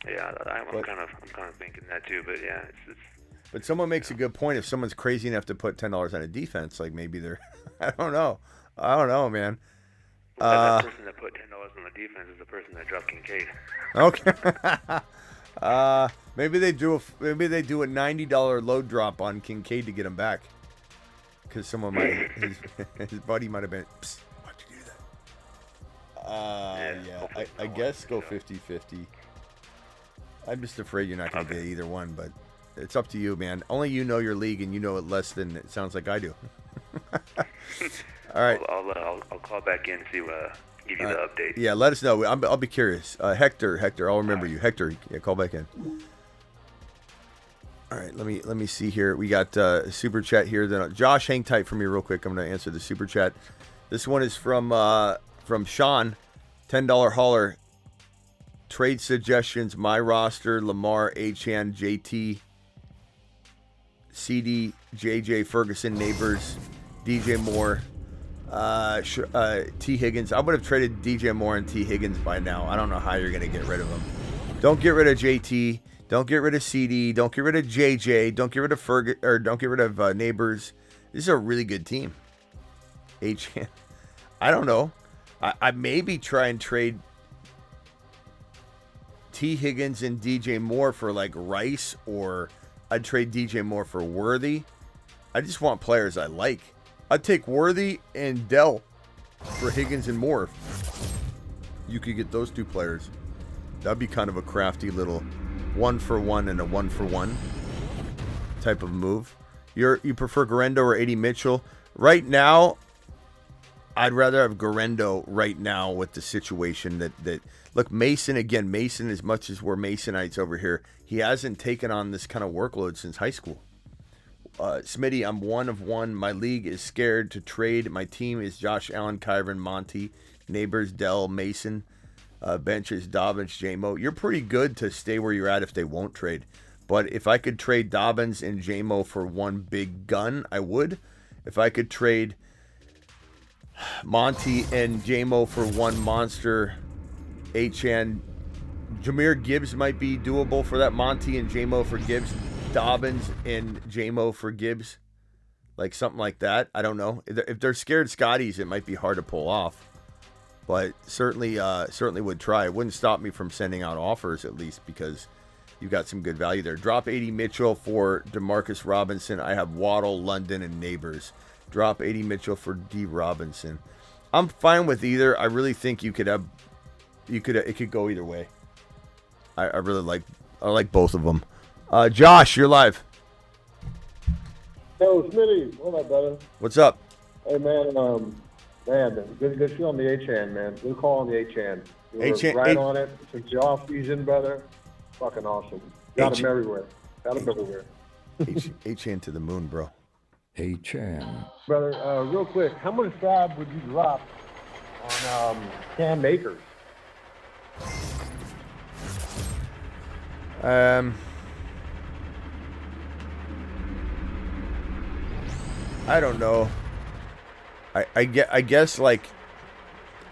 Yeah, I'm kind of thinking that too, but yeah, it's. But someone makes a good point. If someone's crazy enough to put $10 on a defense, like maybe they're, I don't know, man. That person that put $10 on the defense is the person that dropped Kincaid. Okay. Maybe they do a $90 load drop on Kincaid to get him back, because someone might his buddy might have been. Psst, why'd you do that? Yeah. I guess go 50-50. I'm just afraid you're not going to get either one, but it's up to you, man. Only you know your league, and you know it less than it sounds like I do. All right. I'll call back in and see give you the update. Yeah, let us know. I'll be curious. Hector, I'll remember you. Hector, yeah, call back in. All right, let me see here. We got a super chat here. Then Josh, hang tight for me real quick. I'm going to answer the super chat. This one is from Sean, $10 hauler. Trade suggestions: my roster: Lamar, Achane, JT, CD, JJ, Ferguson, Neighbors, DJ Moore, T. Higgins. I would have traded DJ Moore and T. Higgins by now. I don't know how you're going to get rid of them. Don't get rid of JT. Don't get rid of CD. Don't get rid of JJ. Don't get rid of don't get rid of Neighbors. This is a really good team. Achane. I don't know. I maybe try and trade T. Higgins and DJ Moore for like Rice, or I'd trade DJ Moore for Worthy. I just want players I like. I'd take Worthy and Dell for Higgins and Moore. You could get those two players. That'd be kind of a crafty little 1-for-1 and a 1-for-1 type of move. You prefer Garendo or AD Mitchell? Right now, I'd rather have Garendo right now with the situation that look, Mason, as much as we're Masonites over here, he hasn't taken on this kind of workload since high school. Smitty, I'm 1 of 1. My league is scared to trade. My team is Josh Allen, Kyron, Monty, Neighbors, Dell, Mason, benches, Dobbins, J-Mo. You're pretty good to stay where you're at if they won't trade. But if I could trade Dobbins and J-Mo for one big gun, I would. If I could trade Monty and J-Mo for one monster Achane, Jahmyr Gibbs might be doable for that. Monty and J-Mo for Gibbs, Dobbins and J-Mo for Gibbs, like something like that. I don't know. If they're scared Scotties, it might be hard to pull off, but certainly would try. It wouldn't stop me from sending out offers, at least, because you've got some good value there. Drop AD Mitchell for DeMarcus Robinson. I have Waddle, London, and Neighbors. drop 80 Mitchell for D Robinson. I'm fine with either. I really think it could go either way. I like both of them. Josh, you're live. Yo, Smitty, what up, brother? What's up? Hey, man, good show on the H-Hand, man. Good call on the H-Hand. You were right on it. Since you're off season, brother, fucking awesome. Got them everywhere. H-Hand to the moon, bro. H-Hand. Brother, real quick, how much fab would you drop on Cam Akers? I don't know. I guess like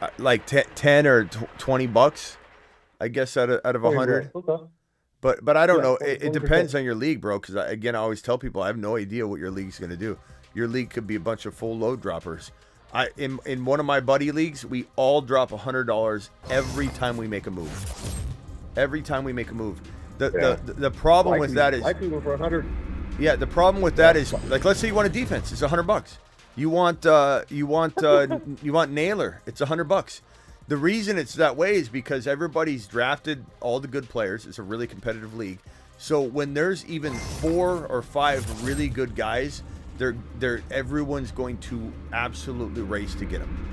10 or $20. I guess out of 100. Okay. But I don't know. It depends on your league, bro. Because I always tell people I have no idea what your league's gonna do. Your league could be a bunch of full load droppers. In one of my buddy leagues, we all drop $100 every time we make a move. Every time we make a move. The problem with that is likely for 100. Yeah, the problem with that is, like, let's say you want a defense, it's $100. You want Naylor, it's $100. The reason it's that way is because everybody's drafted all the good players. It's a really competitive league. So when there's even 4 or 5 really good guys, everyone's going to absolutely race to get them.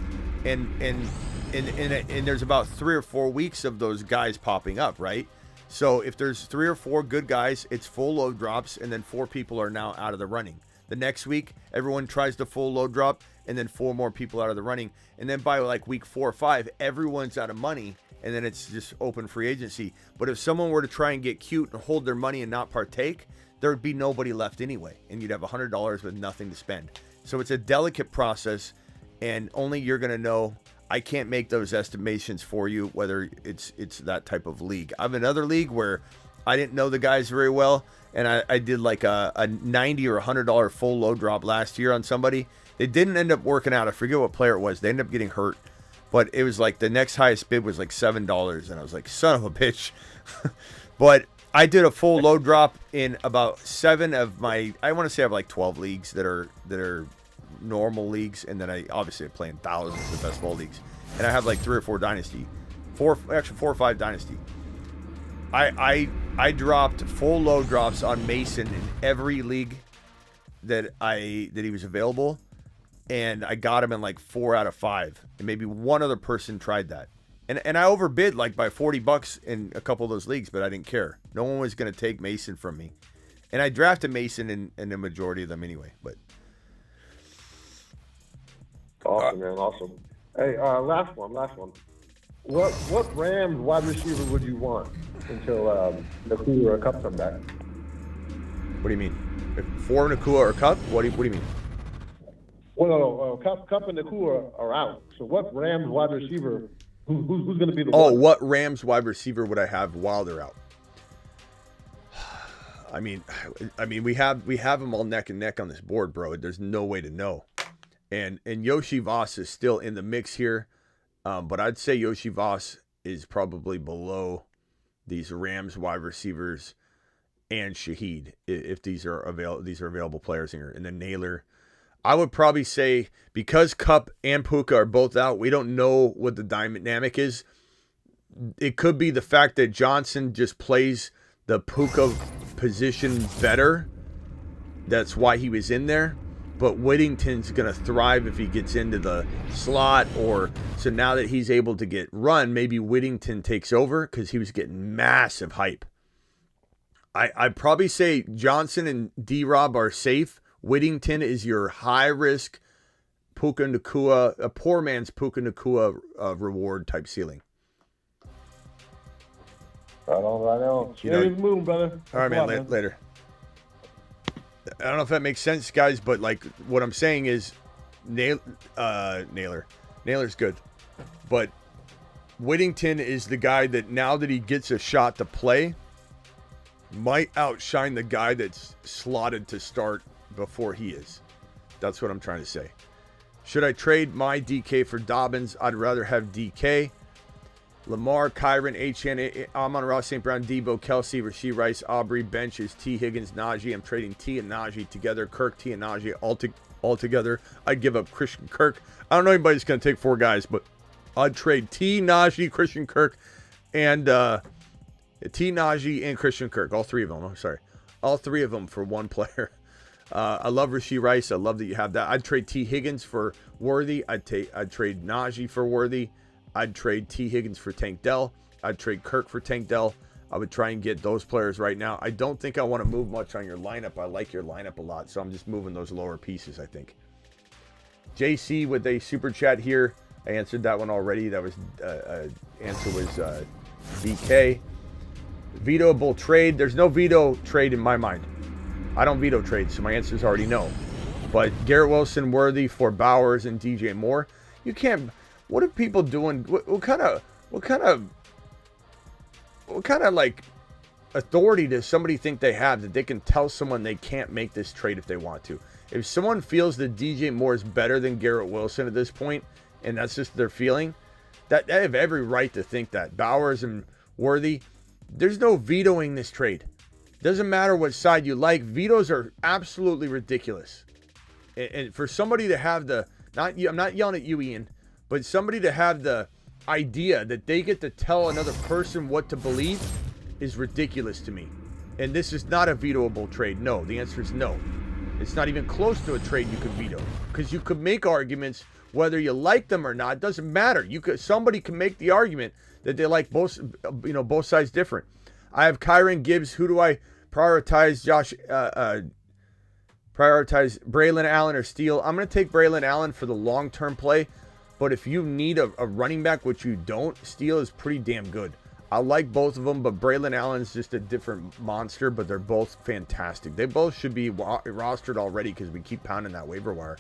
And there's about 3 or 4 weeks of those guys popping up, right? So if there's 3 or 4 good guys, it's full load drops, and then 4 people are now out of the running. The next week, everyone tries to full load drop, and then 4 more people out of the running. And then by like week 4 or 5, everyone's out of money, and then it's just open free agency. But if someone were to try and get cute and hold their money and not partake, there would be nobody left anyway, and you'd have $100 with nothing to spend. So it's a delicate process, and only you're going to know. I can't make those estimations for you, whether it's that type of league. I have another league where I didn't know the guys very well, and I did like a $90 or $100 full load drop last year on somebody. It didn't end up working out. I forget what player it was. They ended up getting hurt, but it was like the next highest bid was like $7, and I was like, son of a bitch. But I did a full load drop in about 7 of my, I want to say I have like 12 leagues that are normal leagues, and then I obviously play in thousands of best ball leagues, and I have like 3 or 4 dynasty, 4 or 5 dynasty. I dropped full load drops on Mason in every league that he was available, and I got him in like 4 out of 5, and maybe one other person tried that, and I overbid like by $40 in a couple of those leagues, but I didn't care. No one was going to take Mason from me, and I drafted Mason in the majority of them anyway. But awesome, man, awesome. Hey, last one. What Rams wide receiver would you want until Nakua or Cup come back? What do you mean? For Nakua or Cup? What do you mean? Well, no. Cup and Nakua are out. So what Rams wide receiver? Who's going to be the? Oh, one? what Rams wide receiver would I have while they're out? I mean, we have them all neck and neck on this board, bro. There's no way to know. And Yoshi Voss is still in the mix here, but I'd say Yoshi Voss is probably below these Rams wide receivers and Shaheed if these are available players here. And then Naylor, I would probably say, because Cup and Puka are both out, we don't know what the dynamic is. It could be the fact that Johnson just plays the Puka position better. That's why he was in there. But Whittington's going to thrive if he gets into the slot, so now that he's able to get run, maybe Whittington takes over because he was getting massive hype. I'd probably say Johnson and D-Rob are safe. Whittington is your high-risk Puka Nakua, a poor man's Puka Nakua reward type ceiling. Right on. Here's the moon, brother. All right, man. Later. I don't know if that makes sense, guys, but like what I'm saying is Naylor's good, but Whittington is the guy that now that he gets a shot to play might outshine the guy that's slotted to start before he is. That's what I'm trying to say. Should I trade my DK for Dobbins? I'd rather have DK. Lamar, Kyron, HN, Amon-Ra, St. Brown, Deebo, Kelsey, Rasheed Rice, Aubrey, benches, T. Higgins, Najee. I'm trading T and Najee together. Kirk, T and Najee altogether. I'd give up Christian Kirk. I don't know anybody's going to take 4 guys, but I'd trade T, Najee, Christian Kirk, and Najee and Christian Kirk. All 3 of them. I'm sorry. All 3 of them for 1 player. I love Rashee Rice. I love that you have that. I'd trade T. Higgins for Worthy. I'd trade Najee for Worthy. I'd trade T. Higgins for Tank Dell. I'd trade Kirk for Tank Dell. I would try and get those players right now. I don't think I want to move much on your lineup. I like your lineup a lot, so I'm just moving those lower pieces, I think. JC with a super chat here. I answered that one already. That was answer was DK. Vetoable trade. There's no veto trade in my mind. I don't veto trade, so my answer is already no. But Garrett Wilson, Worthy for Bowers and DJ Moore. You can't. What are people doing? What kind of like authority does somebody think they have that they can tell someone they can't make this trade if they want to? If someone feels that DJ Moore is better than Garrett Wilson at this point, and that's just their feeling, that they have every right to think that. Bowers and Worthy, there's no vetoing this trade. Doesn't matter what side you like. Vetoes are absolutely ridiculous. And for somebody to have the, I'm not yelling at you, Ian, but somebody to have the idea that they get to tell another person what to believe is ridiculous to me. And this is not a vetoable trade. No, the answer is no. It's not even close to a trade you could veto, because you could make arguments whether you like them or not. It doesn't matter. Somebody can make the argument that they like both sides different. I have Kyron Gibbs. Who do I prioritize? Prioritize Braylon Allen or Steele. I'm going to take Braylon Allen for the long-term play. But if you need a running back, which you don't, Steele is pretty damn good. I like both of them, but Braylon Allen's just a different monster, but they're both fantastic. They both should be rostered already because we keep pounding that waiver wire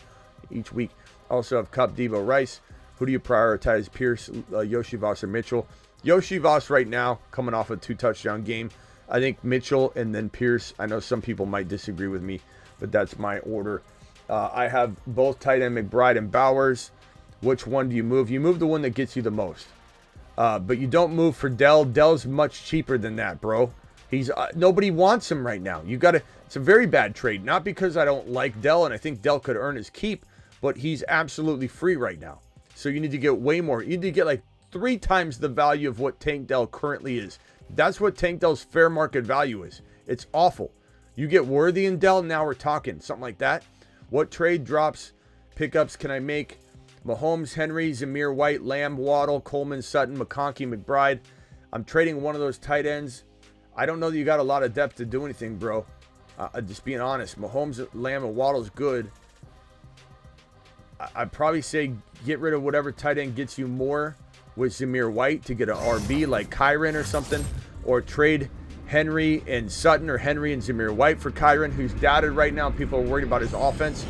each week. Also have Cup, Deebo, Rice. Who do you prioritize? Pierce, Yoshi Voss, or Mitchell? Yoshi Voss right now, coming off a 2-touchdown game. I think Mitchell and then Pierce. I know some people might disagree with me, but that's my order. I have both tight end McBride and Bowers. Which one do you move? You move the one that gets you the most. But you don't move for Dell. Dell's much cheaper than that, bro. He's nobody wants him right now. It's a very bad trade. Not because I don't like Dell and I think Dell could earn his keep, but he's absolutely free right now. So you need to get way more. You need to get like 3 times the value of what Tank Dell currently is. That's what Tank Dell's fair market value is. It's awful. You get Worthy and Dell, now we're talking. Something like that. What trade drops, pickups can I make? Mahomes, Henry, Zamir White, Lamb, Waddle, Coleman, Sutton, McConkey, McBride. I'm trading one of those tight ends. I don't know that you got a lot of depth to do anything, bro. Just being honest. Mahomes, Lamb, and Waddle's good. I'd probably say get rid of whatever tight end gets you more with Zamir White to get an RB like Kyron or something. Or trade Henry and Sutton or Henry and Zamir White for Kyron, who's doubted right now. People are worried about his offense.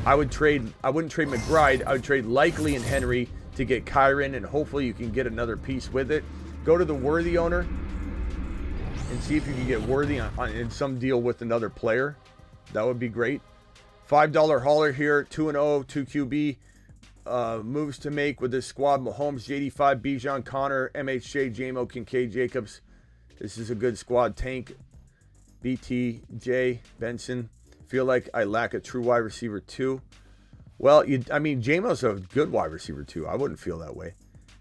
I wouldn't trade McBride. I would trade Likely and Henry to get Kyron, and hopefully you can get another piece with it. Go to the Worthy owner and see if you can get Worthy in some deal with another player. That would be great. $5 hauler here, 2-0, 2 QB. Moves to make with this squad. Mahomes, JD5, Bijan, Connor, MHJ, JMO, Kincaid, Jacobs. This is a good squad. Tank, BT, J, Benson. Feel like I lack a true wide receiver too. Well, JMO's a good wide receiver too. I wouldn't feel that way.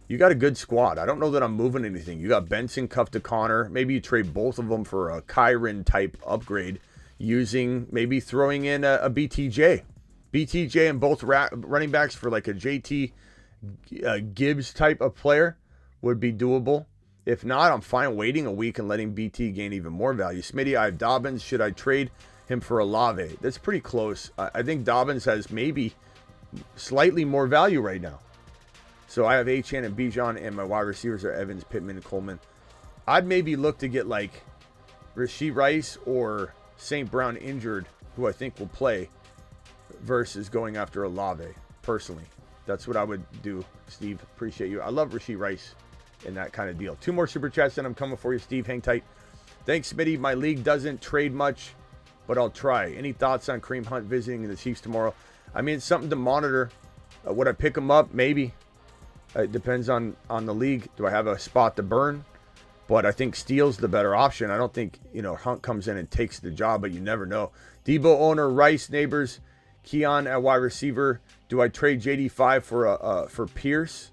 You got a good squad. I don't know that I'm moving anything. You got Benson, Cuff to Connor. Maybe you trade both of them for a Kyron type upgrade maybe throwing in a BTJ. BTJ and both running backs for like a JT Gibbs type of player would be doable. If not, I'm fine waiting a week and letting BT gain even more value. Smitty, I have Dobbins. Should I trade him for Olave? That's pretty close. I think Dobbins has maybe slightly more value right now. So I have Achane and Bijan, and my wide receivers are Evans, Pittman, and Coleman. I'd maybe look to get like Rashee Rice or St. Brown injured, who I think will play, versus going after Olave, personally. That's what I would do, Steve. Appreciate you. I love Rashee Rice in that kind of deal. 2 more super chats, and I'm coming for you, Steve. Hang tight. Thanks, Smitty. My league doesn't trade much, but I'll try. Any thoughts on Kareem Hunt visiting the Chiefs tomorrow? I mean, it's something to monitor. Would I pick him up? Maybe. It depends on the league. Do I have a spot to burn? But I think Steele's the better option. I don't think, Hunt comes in and takes the job, but you never know. Deebo owner, Rice, Neighbors. Keon at wide receiver. Do I trade JD5 for Pierce?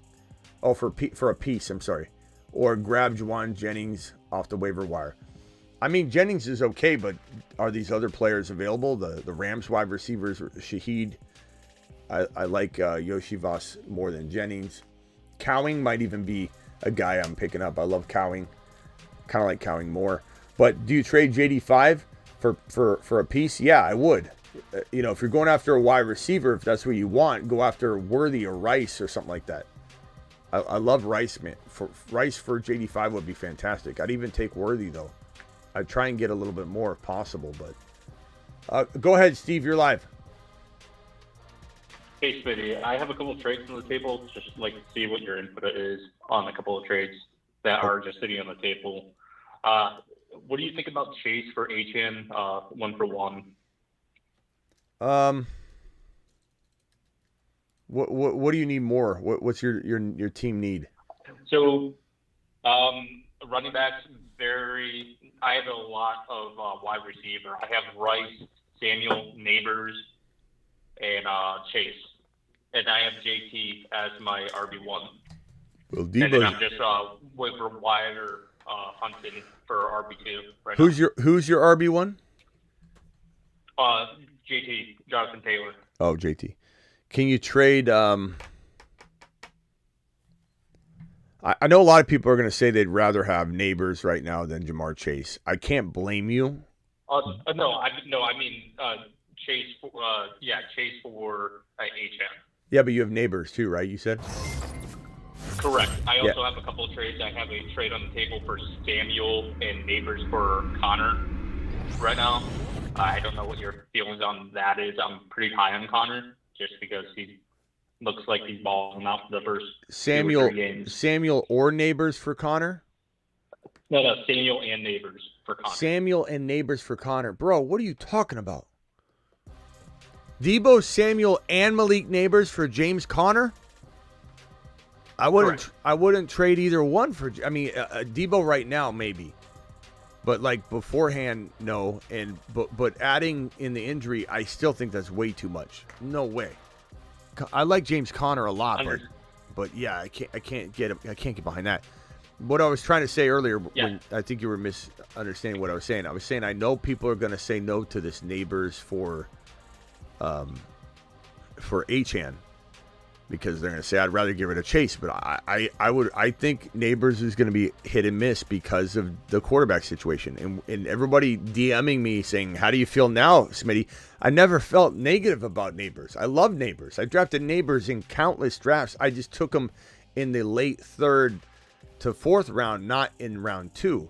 Oh, for a piece. I'm sorry, or grab Juwan Jennings off the waiver wire. I mean, Jennings is okay, but are these other players available? The Rams wide receivers, Shaheed. I like Yoshivas more than Jennings. Cowing might even be a guy I'm picking up. I love Cowing. Kind of like Cowing more. But do you trade JD5 for a piece? Yeah, I would. If you're going after a wide receiver, if that's what you want, go after Worthy or Rice or something like that. I love Rice, man. Rice for JD5 would be fantastic. I'd even take Worthy, though. I'd try and get a little bit more if possible. But go ahead, Steve. You're live. Hey, Smitty. I have a couple of trades on the table. Just like to see what your input is on a couple of trades that are just sitting on the table. What do you think about Chase for HN 1-for-1? What do you need more? What's your team need? So, running backs, I have a lot of wide receiver. I have Rice, Samuel, Neighbors, and Chase. And I have JT as my RB1. Well, and then I'm just waiver wire hunting for RB2 right now. Who's your RB1? JT, Jonathan Taylor. Oh, JT. Can you trade? I know a lot of people are going to say they'd rather have Neighbors right now than Jamar Chase. I can't blame you. No, I mean Chase for Chase for HM. Yeah, but you have Neighbors too, right? You said. Correct. I also have a couple of trades. I have a trade on the table for Samuel and Neighbors for Connor right now. I don't know what your feelings on that is. I'm pretty high on Connor just because he looks like he's balling out the first Samuel 2 or 3 games. Samuel or Neighbors for Connor? No, Samuel and Neighbors for Connor. Samuel and Neighbors for Connor. Bro, what are you talking about? Deebo Samuel and Malik Neighbors for James Conner? I wouldn't trade either one for. I mean, Deebo right now maybe, but like beforehand, no. But adding in the injury, I still think that's way too much. No way. I like James Conner a lot, but yeah, I can't get behind that. What I was trying to say earlier, when I think you were misunderstanding what I was saying. I was saying I know people are going to say no to this Neighbors for HN. Because they're going to say I'd rather give it a Chase, but I think Neighbors is going to be hit and miss because of the quarterback situation, and everybody DMing me saying, "How do you feel now, Smitty?" I never felt negative about Neighbors. I love Neighbors. I drafted Neighbors in countless drafts. I just took them in the late 3rd to 4th round, not in round 2.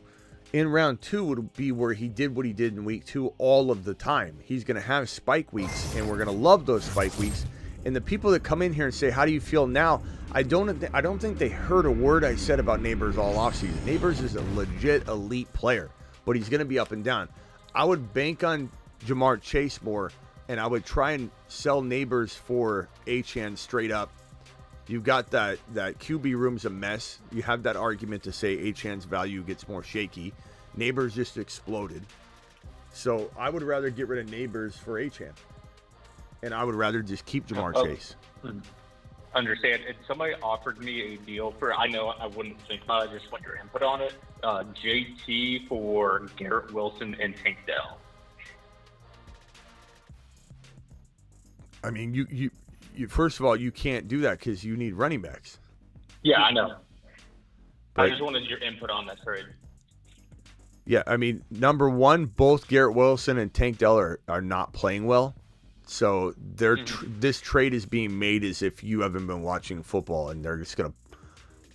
In round 2 would be where he did what he did in week 2 all of the time. He's going to have spike weeks, and we're going to love those spike weeks. And the people that come in here and say, "How do you feel now?" I don't think they heard a word I said about Neighbors all offseason. Neighbors is a legit elite player, but he's going to be up and down. I would bank on Jamar Chase more, and I would try and sell Neighbors for HN straight up. You've got that QB room's a mess. You have that argument to say HN's value gets more shaky. Neighbors just exploded. So I would rather get rid of Neighbors for HN. And I would rather just keep Jamar Chase. Understand. And somebody offered me a deal for, I know I wouldn't think about it, I just want your input on it. JT for Garrett Wilson and Tank Dell. I mean, you first of all, you can't do that because you need running backs. Yeah, I know. But, I just wanted your input on that trade. Yeah, I mean, number one, both Garrett Wilson and Tank Dell are not playing well. So this trade is being made as if you haven't been watching football, and they're just going to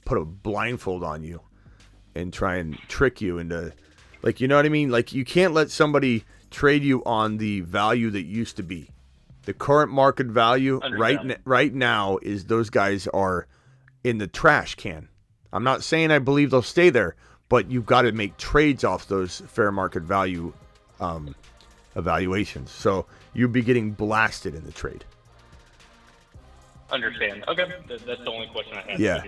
put a blindfold on you and try and trick you into, like, you know what I mean? Like, you can't let somebody trade you on the value that used to be. The current market value right now is those guys are in the trash can. I'm not saying I believe they'll stay there, but you've got to make trades off those fair market value evaluations. So you'd be getting blasted in the trade. Understand. Okay, that's the only question I have. Yeah.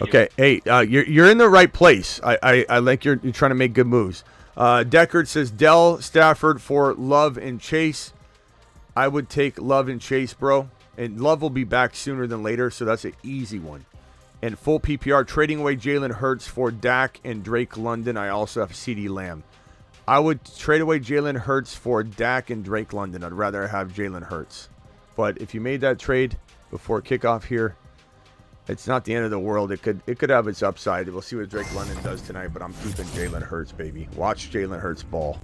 Okay. Hey, you're in the right place. I like you're trying to make good moves. Deckard says Dell, Stafford for Love and Chase. I would take Love and Chase, bro. And Love will be back sooner than later, so that's an easy one. And full PPR, trading away Jalen Hurts for Dak and Drake London. I also have CeeDee Lamb. I would trade away Jalen Hurts for Dak and Drake London. I'd rather have Jalen Hurts. But if you made that trade before kickoff here, it's not the end of the world. It could have its upside. We'll see what Drake London does tonight, but I'm keeping Jalen Hurts, baby. Watch Jalen Hurts ball.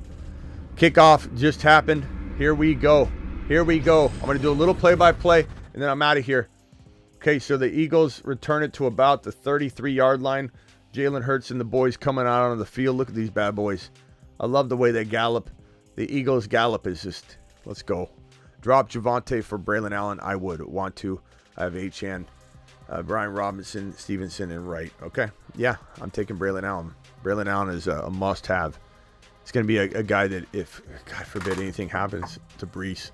Kickoff just happened. Here we go. Here we go. I'm going to do a little play-by-play, and then I'm out of here. Okay, so the Eagles return it to about the 33-yard line. Jalen Hurts and the boys coming out on the field. Look at these bad boys. I love the way they gallop. The Eagles gallop is just, let's go. Drop Javonte for Braylon Allen. I would want to. I have Achane, Brian Robinson, Stevenson, and Wright. Okay, yeah, I'm taking Braylon Allen. Braylon Allen is a must-have. It's going to be a guy that if, God forbid, anything happens to Brees,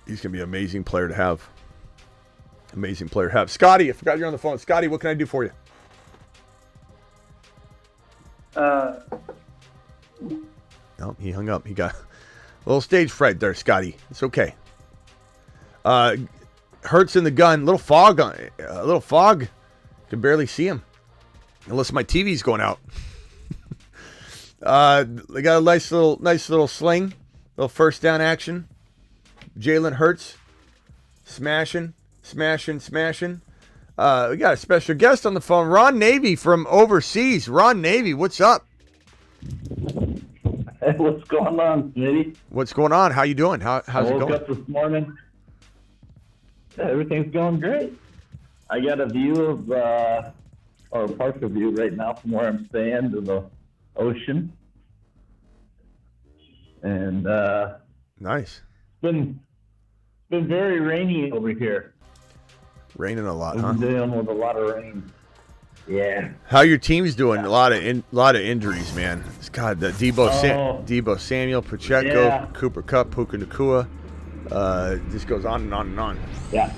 he's going to be an amazing player to have. Amazing player to have. Scotty, I forgot you're on the phone. Scotty, what can I do for you? No, he hung up. He got a little stage fright there, Scotty. It's okay. Hurts in the gun. Little fog. A little fog. Can barely see him. Unless my TV's going out. They got a nice little sling. Little first down action. Jalen Hurts. Smashing. We got a special guest on the phone, Ron Navy from overseas. Ron Navy, what's up? Hey, what's going on, Smitty? What's going on? How you doing? How's it going? I woke up this morning. Yeah, everything's going great. I got a view of, or a partial view right now from where I'm staying to the ocean. And nice. It's been very rainy over here. Raining a lot, huh? I'm dealing with a lot of rain. Yeah. How your team's doing? A lot of injuries, man. God, the Deebo Samuel, Pacheco, yeah. Cooper Kupp, Puka Nacua. This goes on and on and on. Yeah.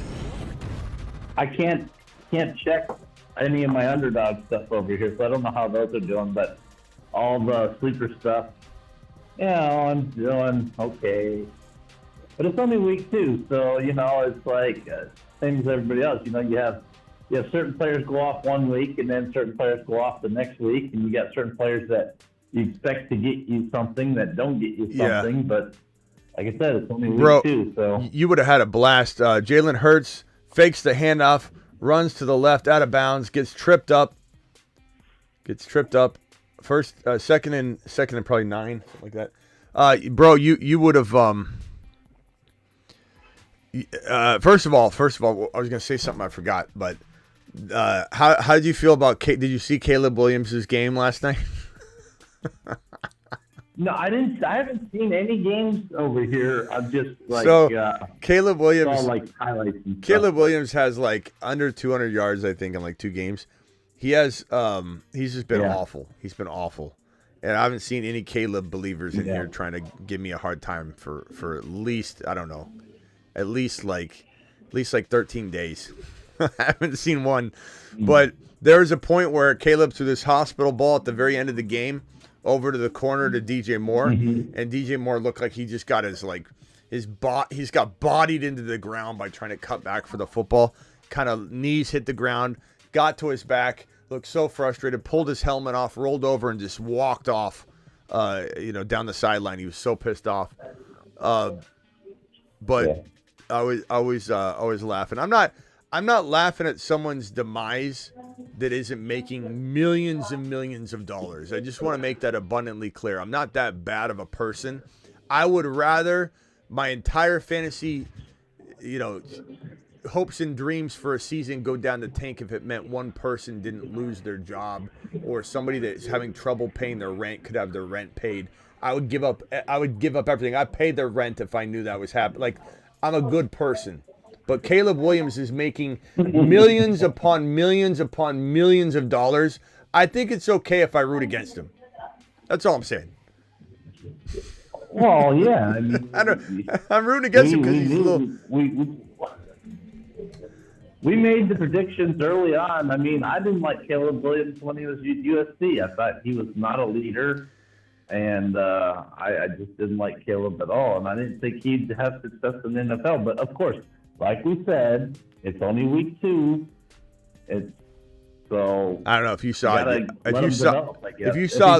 I can't check any of my underdog stuff over here, so I don't know how those are doing. But all the sleeper stuff, yeah, I'm doing okay. But it's only week 2, so it's like same as everybody else. You have certain players go off one week, and then certain players go off the next week, and you got certain players that you expect to get you something that don't get you something. Yeah. But like I said, it's only week 2, so you would have had a blast. Jalen Hurts fakes the handoff, runs to the left, out of bounds, gets tripped up. First, second and probably 9, something like that. Bro, you would have. First of all, I was gonna say something I forgot, but how did you feel about? Did you see Caleb Williams' game last night? No, I didn't. I haven't seen any games over here. I'm just like Caleb Williams. Saw, like highlights. Caleb Williams has like under 200 yards, I think, in like 2 games. He has. He's just been awful. He's been awful, and I haven't seen any Caleb believers in here trying to give me a hard time for at least at least like 13 days. I haven't seen one, but there was a point where Caleb threw this hospital ball at the very end of the game over to the corner to DJ Moore, and DJ Moore looked like he just got he's got bodied into the ground by trying to cut back for the football. Kind of knees hit the ground, got to his back, looked so frustrated, pulled his helmet off, rolled over, and just walked off, down the sideline. He was so pissed off. But I was laughing. I'm not laughing at someone's demise that isn't making millions and millions of dollars. I just want to make that abundantly clear. I'm not that bad of a person. I would rather my entire fantasy, hopes and dreams for a season go down the tank if it meant one person didn't lose their job or somebody that's having trouble paying their rent could have their rent paid. I would give up everything. I paid their rent if I knew that was happening. Like, I'm a good person. But Caleb Williams is making millions upon millions upon millions of dollars. I think it's okay if I root against him. That's all I'm saying. Well, yeah. I'm rooting against him because he's a little... We made the predictions early on. I didn't like Caleb Williams when he was at USC. I thought he was not a leader. And I just didn't like Caleb at all. And I didn't think he'd have success in the NFL. But, of course, like we said, it's only week 2. So I don't know if you saw it. If you saw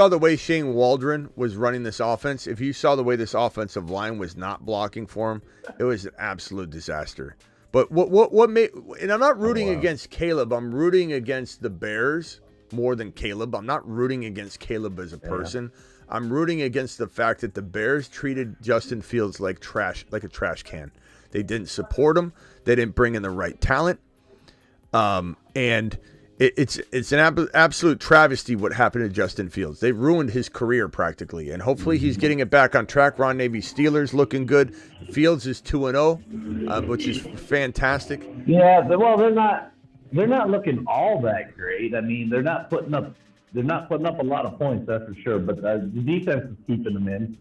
the way Shane Waldron was running this offense, if you saw the way this offensive line was not blocking for him, it was an absolute disaster. But what made, and I'm not rooting against Caleb. I'm rooting against the Bears more than Caleb. I'm not rooting against Caleb as a person. I'm rooting against the fact that the Bears treated Justin Fields like a trash can. They didn't support him. They didn't bring in the right talent. And it's an absolute travesty what happened to Justin Fields. They ruined his career practically, and hopefully he's getting it back on track. Ron Navy Steelers looking good. Fields is 2-0, which is fantastic. Yeah, well, they're not looking all that great. I mean, they're not putting up a lot of points, that's for sure. But the defense is keeping them in.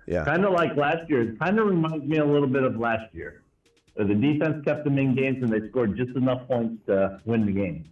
Yeah, kind of like last year. It kind of reminds me a little bit of last year. The defense kept them in games, and they scored just enough points to win the game.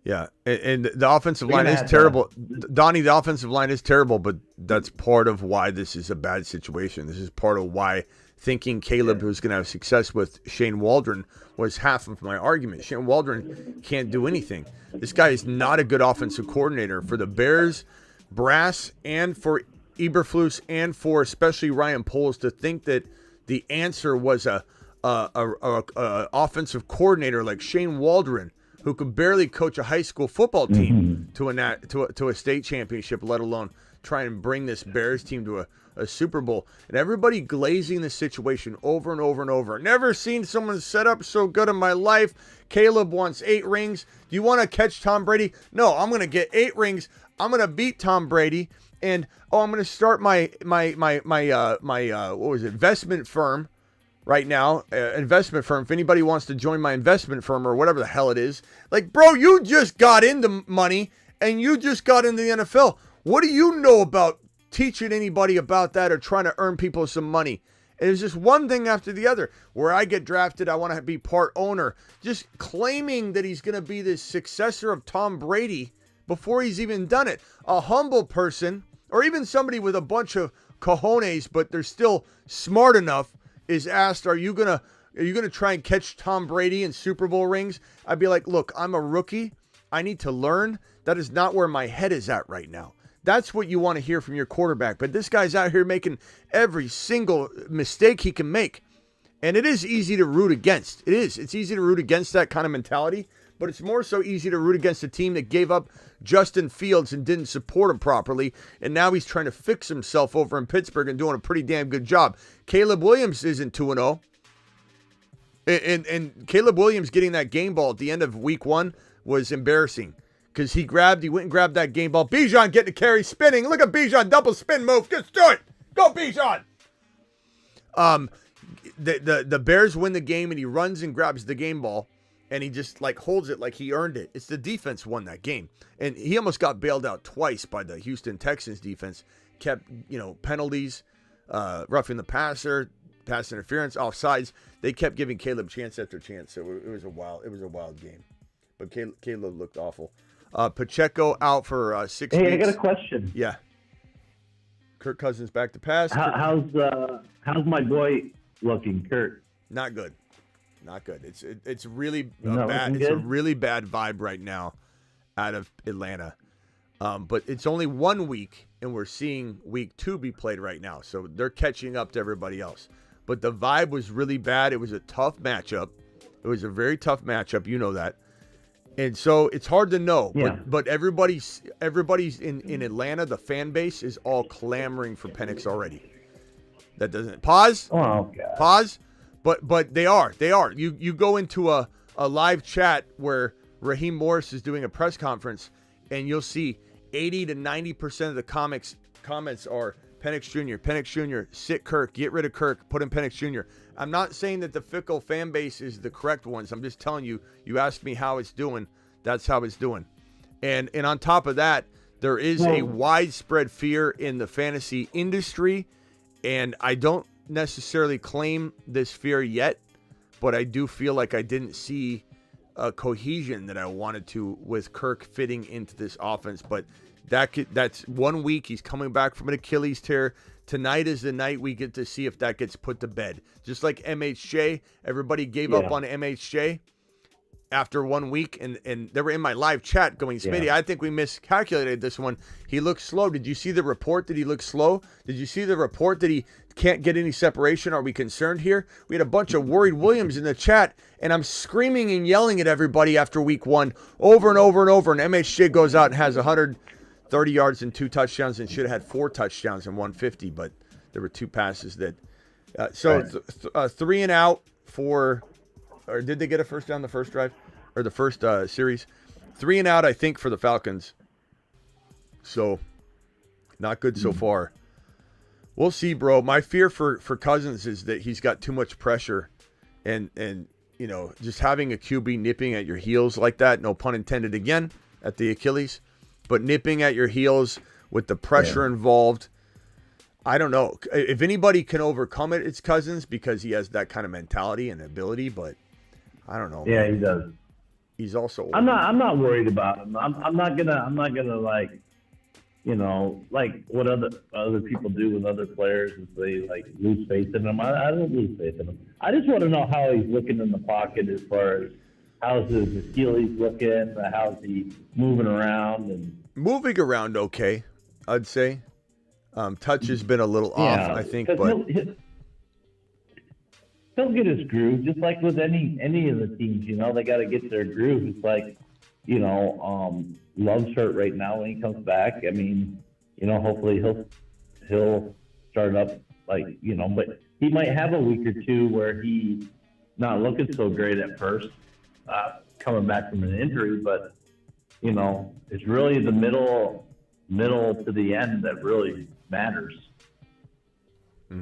Yeah, and the offensive line is terrible. Donnie, the offensive line is terrible, but that's part of why this is a bad situation. This is part of why thinking Caleb was going to have success with Shane Waldron was half of my argument. Shane Waldron can't do anything. This guy is not a good offensive coordinator for the Bears brass and for Eberflus and for especially Ryan Poles to think that the answer was a offensive coordinator like Shane Waldron, who could barely coach a high school football team to a state championship, let alone try and bring this Bears team to a Super Bowl. And everybody glazing the situation over and over and over. Never seen someone set up so good in my life. Caleb wants 8 rings. Do you want to catch Tom Brady? No, I'm going to get 8 rings. I'm going to beat Tom Brady. And, I'm going to start my investment firm right now, investment firm. If anybody wants to join my investment firm or whatever the hell it is, like, bro, you just got into money and you just got into the NFL. What do you know about teaching anybody about that or trying to earn people some money? And it's just one thing after the other. Where I get drafted, I want to be part owner. Just claiming that he's going to be the successor of Tom Brady before he's even done it. A humble person, or even somebody with a bunch of cojones, but they're still smart enough, is asked, are you gonna try and catch Tom Brady in Super Bowl rings? I'd be like, look, I'm a rookie. I need to learn. That is not where my head is at right now. That's what you want to hear from your quarterback. But this guy's out here making every single mistake he can make. And it is easy to root against. It is. It's easy to root against that kind of mentality. But it's more so easy to root against a team that gave up Justin Fields and didn't support him properly. And now he's trying to fix himself over in Pittsburgh and doing a pretty damn good job. Caleb Williams isn't 2-0. And Caleb Williams getting that game ball at the end of week 1 was embarrassing. Because he went and grabbed that game ball. Bijan getting a carry, spinning. Look at Bijan, double spin move. Just do it. Go, Bijan. The Bears win the game, and he runs and grabs the game ball. And he just holds it like he earned it. It's the defense won that game. And he almost got bailed out twice by the Houston Texans defense. Kept, penalties, roughing the passer, pass interference, offsides. They kept giving Caleb chance after chance. So it was a wild game. But Caleb looked awful. Pacheco out for 6 weeks. Hey, I got a question. Yeah. Kirk Cousins back to pass. How's my boy looking, Kurt? Not good. Not good. It's really bad. It's a really bad vibe right now out of Atlanta. But it's only 1 week, and we're seeing week 2 be played right now. So they're catching up to everybody else. But the vibe was really bad. It was a tough matchup. It was a very tough matchup. You know that. And so it's hard to know. Yeah. But everybody's in Atlanta, the fan base is all clamoring for Penix already. That doesn't pause. Oh, God. Pause. But they are. You go into a live chat where Raheem Morris is doing a press conference, and you'll see 80 to 90% of the comments are Penix Jr., sit Kirk, get rid of Kirk, put in Penix Jr. I'm not saying that the fickle fan base is the correct ones. I'm just telling you, you asked me how it's doing, that's how it's doing. And on top of that, there is a widespread fear in the fantasy industry, and I don't necessarily claim this fear yet, but I do feel like I didn't see cohesion that I wanted to with Kirk fitting into this offense. But that's 1 week. He's coming back from an Achilles tear. Tonight is the night we get to see if that gets put to bed. Just like MHJ, everybody gave up on MHJ after 1 week, and they were in my live chat going, Smitty, I think we miscalculated this one. He looks slow. Did you see the report that he looks slow? Did you see the report that he can't get any separation? Are we concerned here? We had a bunch of worried Williams in the chat, and I'm screaming and yelling at everybody after week 1 over and over and over, and MHJ goes out and has 130 yards and 2 touchdowns and should have had 4 touchdowns and 150, but there were 2 passes that three and out for, or did they get a first down the first drive or the first series? 3 and out, I think, for the Falcons. So not good so far. We'll see, bro. My fear for Cousins is that he's got too much pressure, and you know, just having a QB nipping at your heels like that, no pun intended again, at the Achilles, but nipping at your heels with the pressure involved. I don't know. If anybody can overcome it, it's Cousins, because he has that kind of mentality and ability, but I don't know. Yeah, he does. He's also old. I'm not worried about him. I'm not gonna like, you know, like what other people do with other players, is they like lose faith in them. I don't lose faith in him. I just want to know how he's looking in the pocket, as far as how's his Achilles looking, how's he moving around, and moving around okay, I'd say. Touch has been a little off, I think, but he'll get his groove, just like with any of the teams. You know, they got to get their groove. It's like, you know, Love's hurt right now. When he comes back, I mean, you know, hopefully he'll start up, like, you know, but he might have a week or two where he's not looking so great at first, coming back from an injury. But, you know, it's really the middle to the end that really matters.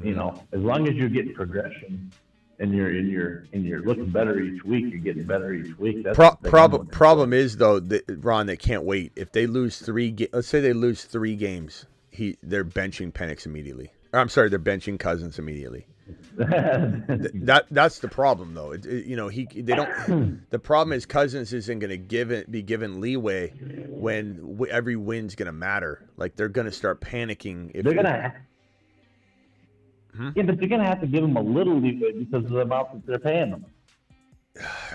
You know, as long as you're getting progression and you're looking better each week, you're getting better each week. That's problem is, though, that, Ron, they can't wait. If they lose let's say they lose 3 games, they're benching Penix immediately. Or, I'm sorry, they're benching Cousins immediately. That's the problem, though. You know, they don't. The problem is Cousins isn't going to be given leeway when every win's going to matter. Like, they're going to start panicking if they're going to. Yeah, but you're going to have to give them a little leeway because of the amount that they're paying them.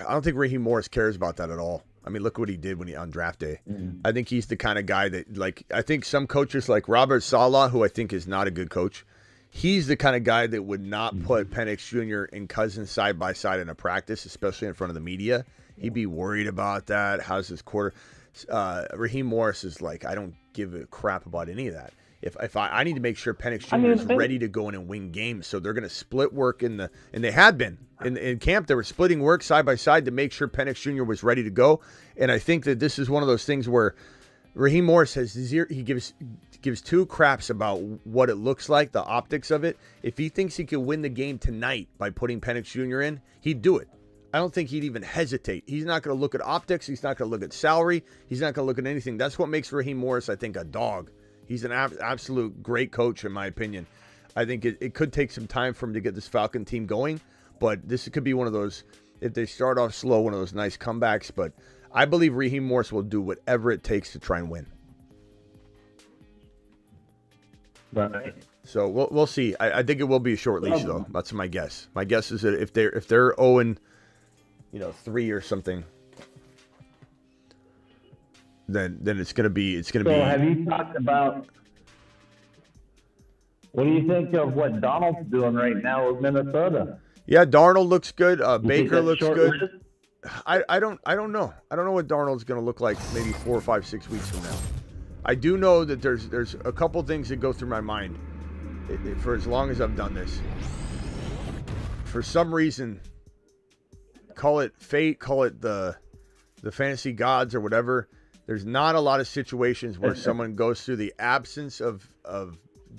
I don't think Raheem Morris cares about that at all. I mean, look what he did on draft day. I think he's the kind of guy that, like, I think some coaches like Robert Saleh, who I think is not a good coach, he's the kind of guy that would not put Penix Jr. and Cousins side by side in a practice, especially in front of the media. He'd be worried about that. How's his quarter? Raheem Morris is like, I don't give a crap about any of that. If I need to make sure Penix Jr. is ready to go in and win games, so they're going to split work and they had been in camp. They were splitting work side by side to make sure Penix Jr. was ready to go. And I think that this is one of those things where Raheem Morris has he gives 2 craps about what it looks like, the optics of it. If he thinks he could win the game tonight by putting Penix Jr. in, he'd do it. I don't think he'd even hesitate. He's not going to look at optics. He's not going to look at salary. He's not going to look at anything. That's what makes Raheem Morris, I think, a dog. He's an absolute great coach, in my opinion. I think it could take some time for him to get this Falcon team going, but this could be one of those, if they start off slow, one of those nice comebacks. But I believe Raheem Morris will do whatever it takes to try and win. Right. So we'll see. I think it will be a short leash, though. That's my guess. My guess is that if they're 0-3 or something, then it's gonna be. So have you talked about? What do you think of what Donald's doing right now with Minnesota? Yeah, Darnold looks good. Baker looks good. I don't know. I don't know what Darnold's gonna look like maybe 4, 5, 6 weeks from now. I do know that there's a couple things that go through my mind for as long as I've done this. For some reason, call it fate, call it the fantasy gods or whatever. There's not a lot of situations where someone goes through the absence of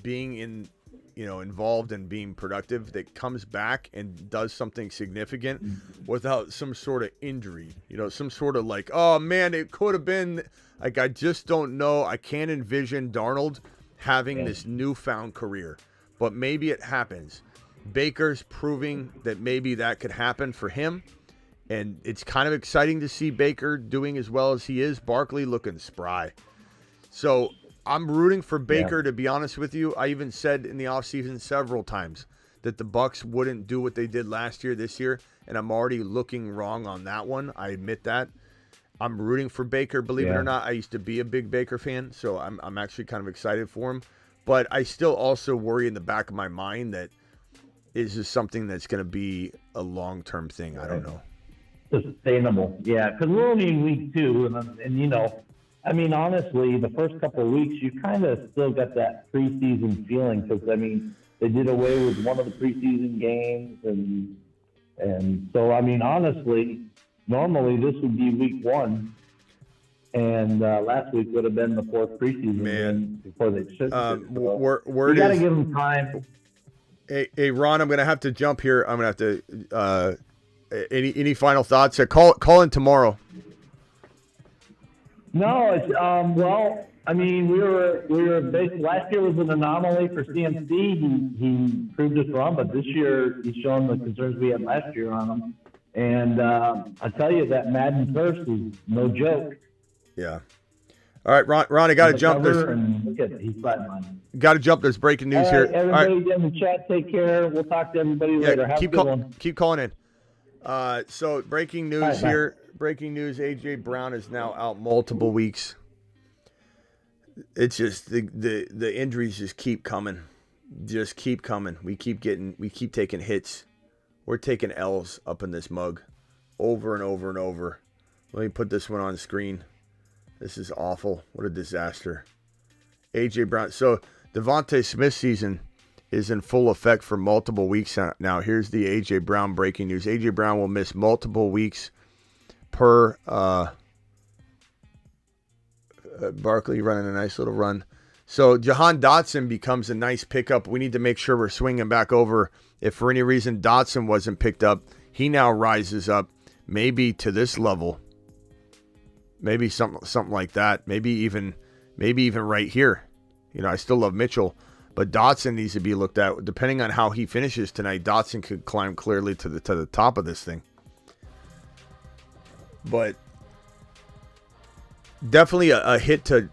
being involved and being productive that comes back and does something significant without some sort of injury. Some sort of like, oh man, it could have been like, I just don't know. I can't envision Darnold having this newfound career, but maybe it happens. Baker's proving that maybe that could happen for him. And it's kind of exciting to see Baker doing as well as he is. Barkley looking spry. So I'm rooting for Baker, to be honest with you. I even said in the offseason several times that the Bucs wouldn't do what they did last year, this year, and I'm already looking wrong on that one. I admit that. I'm rooting for Baker, believe it or not. I used to be a big Baker fan, so I'm actually kind of excited for him. But I still also worry in the back of my mind that is this something that's going to be a long-term thing? I don't know. Sustainable, yeah, because we're only in week 2, and you know, I mean, honestly, the first couple of weeks, you kind of still got that preseason feeling because, I mean, they did away with one of the preseason games, and so, I mean, honestly, normally this would be week 1, and last week would have been the 4th preseason game before they shifted. You got to give them time. Hey, Ron, I'm going to have to jump here. I'm going to have to any final thoughts? Call in tomorrow. No, it's well, I mean, we were basically, last year was an anomaly for CMC. He proved us wrong, but this year he's shown the concerns we had last year on him. And I tell you, that Madden curse is no joke. Yeah. All right, Ron, I got to jump. Got to jump. There's breaking news here. Everybody in the chat, take care. We'll talk to everybody later. Have a good one. Keep calling in. So breaking news here. Breaking news: A.J. Brown is now out multiple weeks. It's just the injuries just keep coming, We keep taking hits. We're taking L's up in this mug, over and over and over. Let me put this one on screen. This is awful. What a disaster. A.J. Brown. So Devontae Smith season is in full effect for multiple weeks now. Here's the A.J. Brown breaking news. A.J. Brown will miss multiple weeks per Barkley running a nice little run. So Jahan Dotson becomes a nice pickup. We need to make sure we're swinging back over. If for any reason Dotson wasn't picked up, he now rises up maybe to this level. Maybe something like that. Maybe even right here. You know, I still love Mitchell, but Dotson needs to be looked at. Depending on how he finishes tonight, Dotson could climb clearly to the top of this thing. But definitely a hit to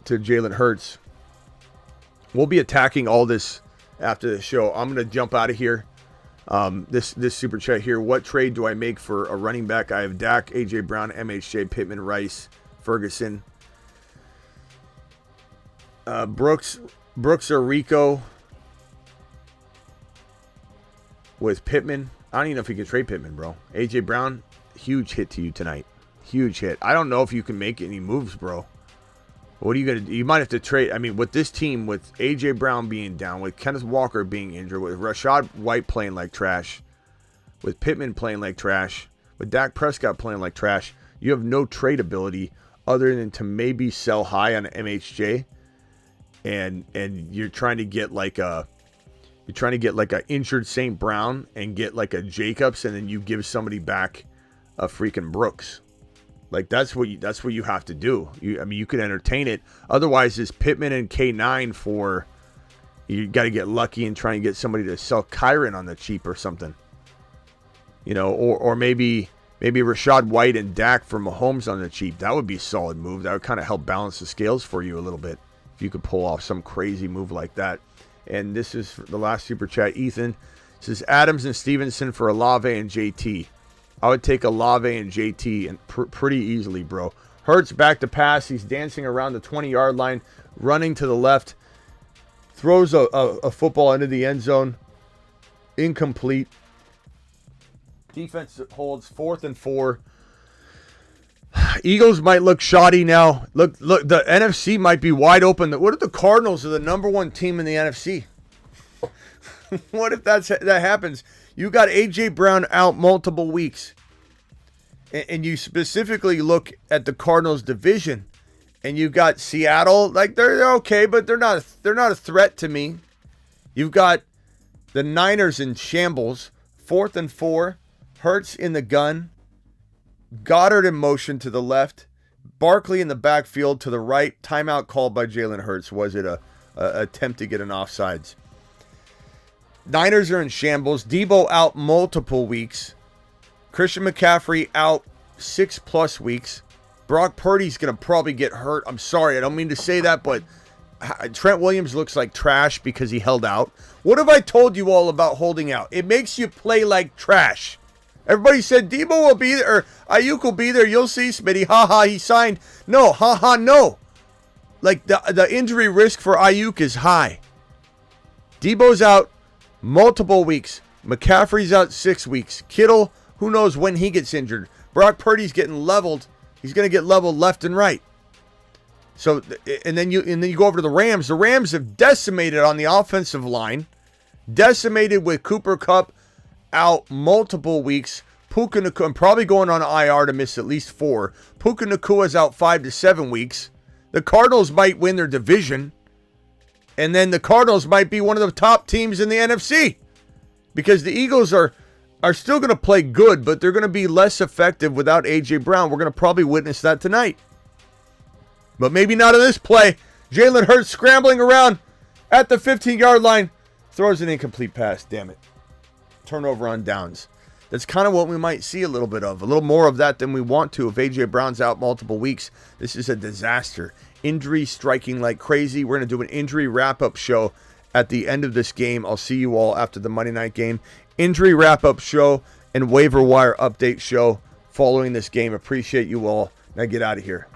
Jalen Hurts. We'll be attacking all this after the show. I'm going to jump out of here. This super chat here. What trade do I make for a running back? I have Dak, A.J. Brown, MHJ, Pittman, Rice, Ferguson, Brooks or Rico with Pittman. I don't even know if you can trade Pittman, bro. A.J. Brown, huge hit to you tonight. Huge hit. I don't know if you can make any moves, bro. What are you going to do? You might have to trade. I mean, with this team, with A.J. Brown being down, with Kenneth Walker being injured, with Rashad White playing like trash, with Pittman playing like trash, with Dak Prescott playing like trash, you have no trade ability other than to maybe sell high on MHJ, and you're trying to get like a injured St. Brown and get like a Jacobs, and then you give somebody back a freaking Brooks. Like that's what you have to do. You could entertain it. Otherwise, it's Pittman and K9 for. You got to get lucky and try and get somebody to sell Kyron on the cheap or something. You know, or maybe Rashad White and Dak for Mahomes on the cheap. That would be a solid move. That would kind of help balance the scales for you a little bit if you could pull off some crazy move like that. And this is the last super chat. Ethan says Adams and Stevenson for Olave and JT. I would take Olave and JT and pretty easily, bro. Hurts back to pass. He's dancing around the 20-yard line, running to the left. Throws a football into the end zone. Incomplete. Defense holds 4th and 4. Eagles might look shoddy now. Look, the NFC might be wide open. What if the Cardinals are the number 1 team in the NFC? What if that happens? You got A.J. Brown out multiple weeks. And you specifically look at the Cardinals division. And you got Seattle. Like, they're okay, but they're not a threat to me. You've got the Niners in shambles. 4th and 4. Hurts in the gun. Goddard in motion to the left. Barkley in the backfield to the right. Timeout called by Jalen Hurts. Was it a attempt to get an offsides? Niners are in shambles. Deebo out multiple weeks. Christian McCaffrey out 6+ weeks. Brock Purdy's going to probably get hurt. I'm sorry, I don't mean to say that, but Trent Williams looks like trash because he held out. What have I told you all about holding out? It makes you play like trash. Everybody said Deebo will be there, or Ayuk will be there. You'll see, Smitty. Ha, he signed. No, no. Like, the injury risk for Ayuk is high. Deebo's out multiple weeks. McCaffrey's out 6 weeks. Kittle, who knows when he gets injured. Brock Purdy's getting leveled. He's going to get leveled left and right. So, and then you go over to the Rams. The Rams have decimated on the offensive line. Decimated with Cooper Kupp out multiple weeks. Puka Nacua, probably going on IR to miss at least 4. Puka Nacua's out 5 to 7 weeks. The Cardinals might win their division. And then the Cardinals might be one of the top teams in the NFC. Because the Eagles are still going to play good, but they're going to be less effective without A.J. Brown. We're going to probably witness that tonight. But maybe not in this play. Jalen Hurts scrambling around at the 15-yard line. Throws an incomplete pass, damn it. Turnover on downs. That's kind of what we might see a little bit of. A little more of that than we want to if A.J. Brown's out multiple weeks. This is a disaster. Injury striking like crazy. We're going to do an injury wrap-up show at the end of this game. I'll see you all after the Monday night game. Injury wrap-up show and waiver wire update show following this game. Appreciate you all. Now get out of here.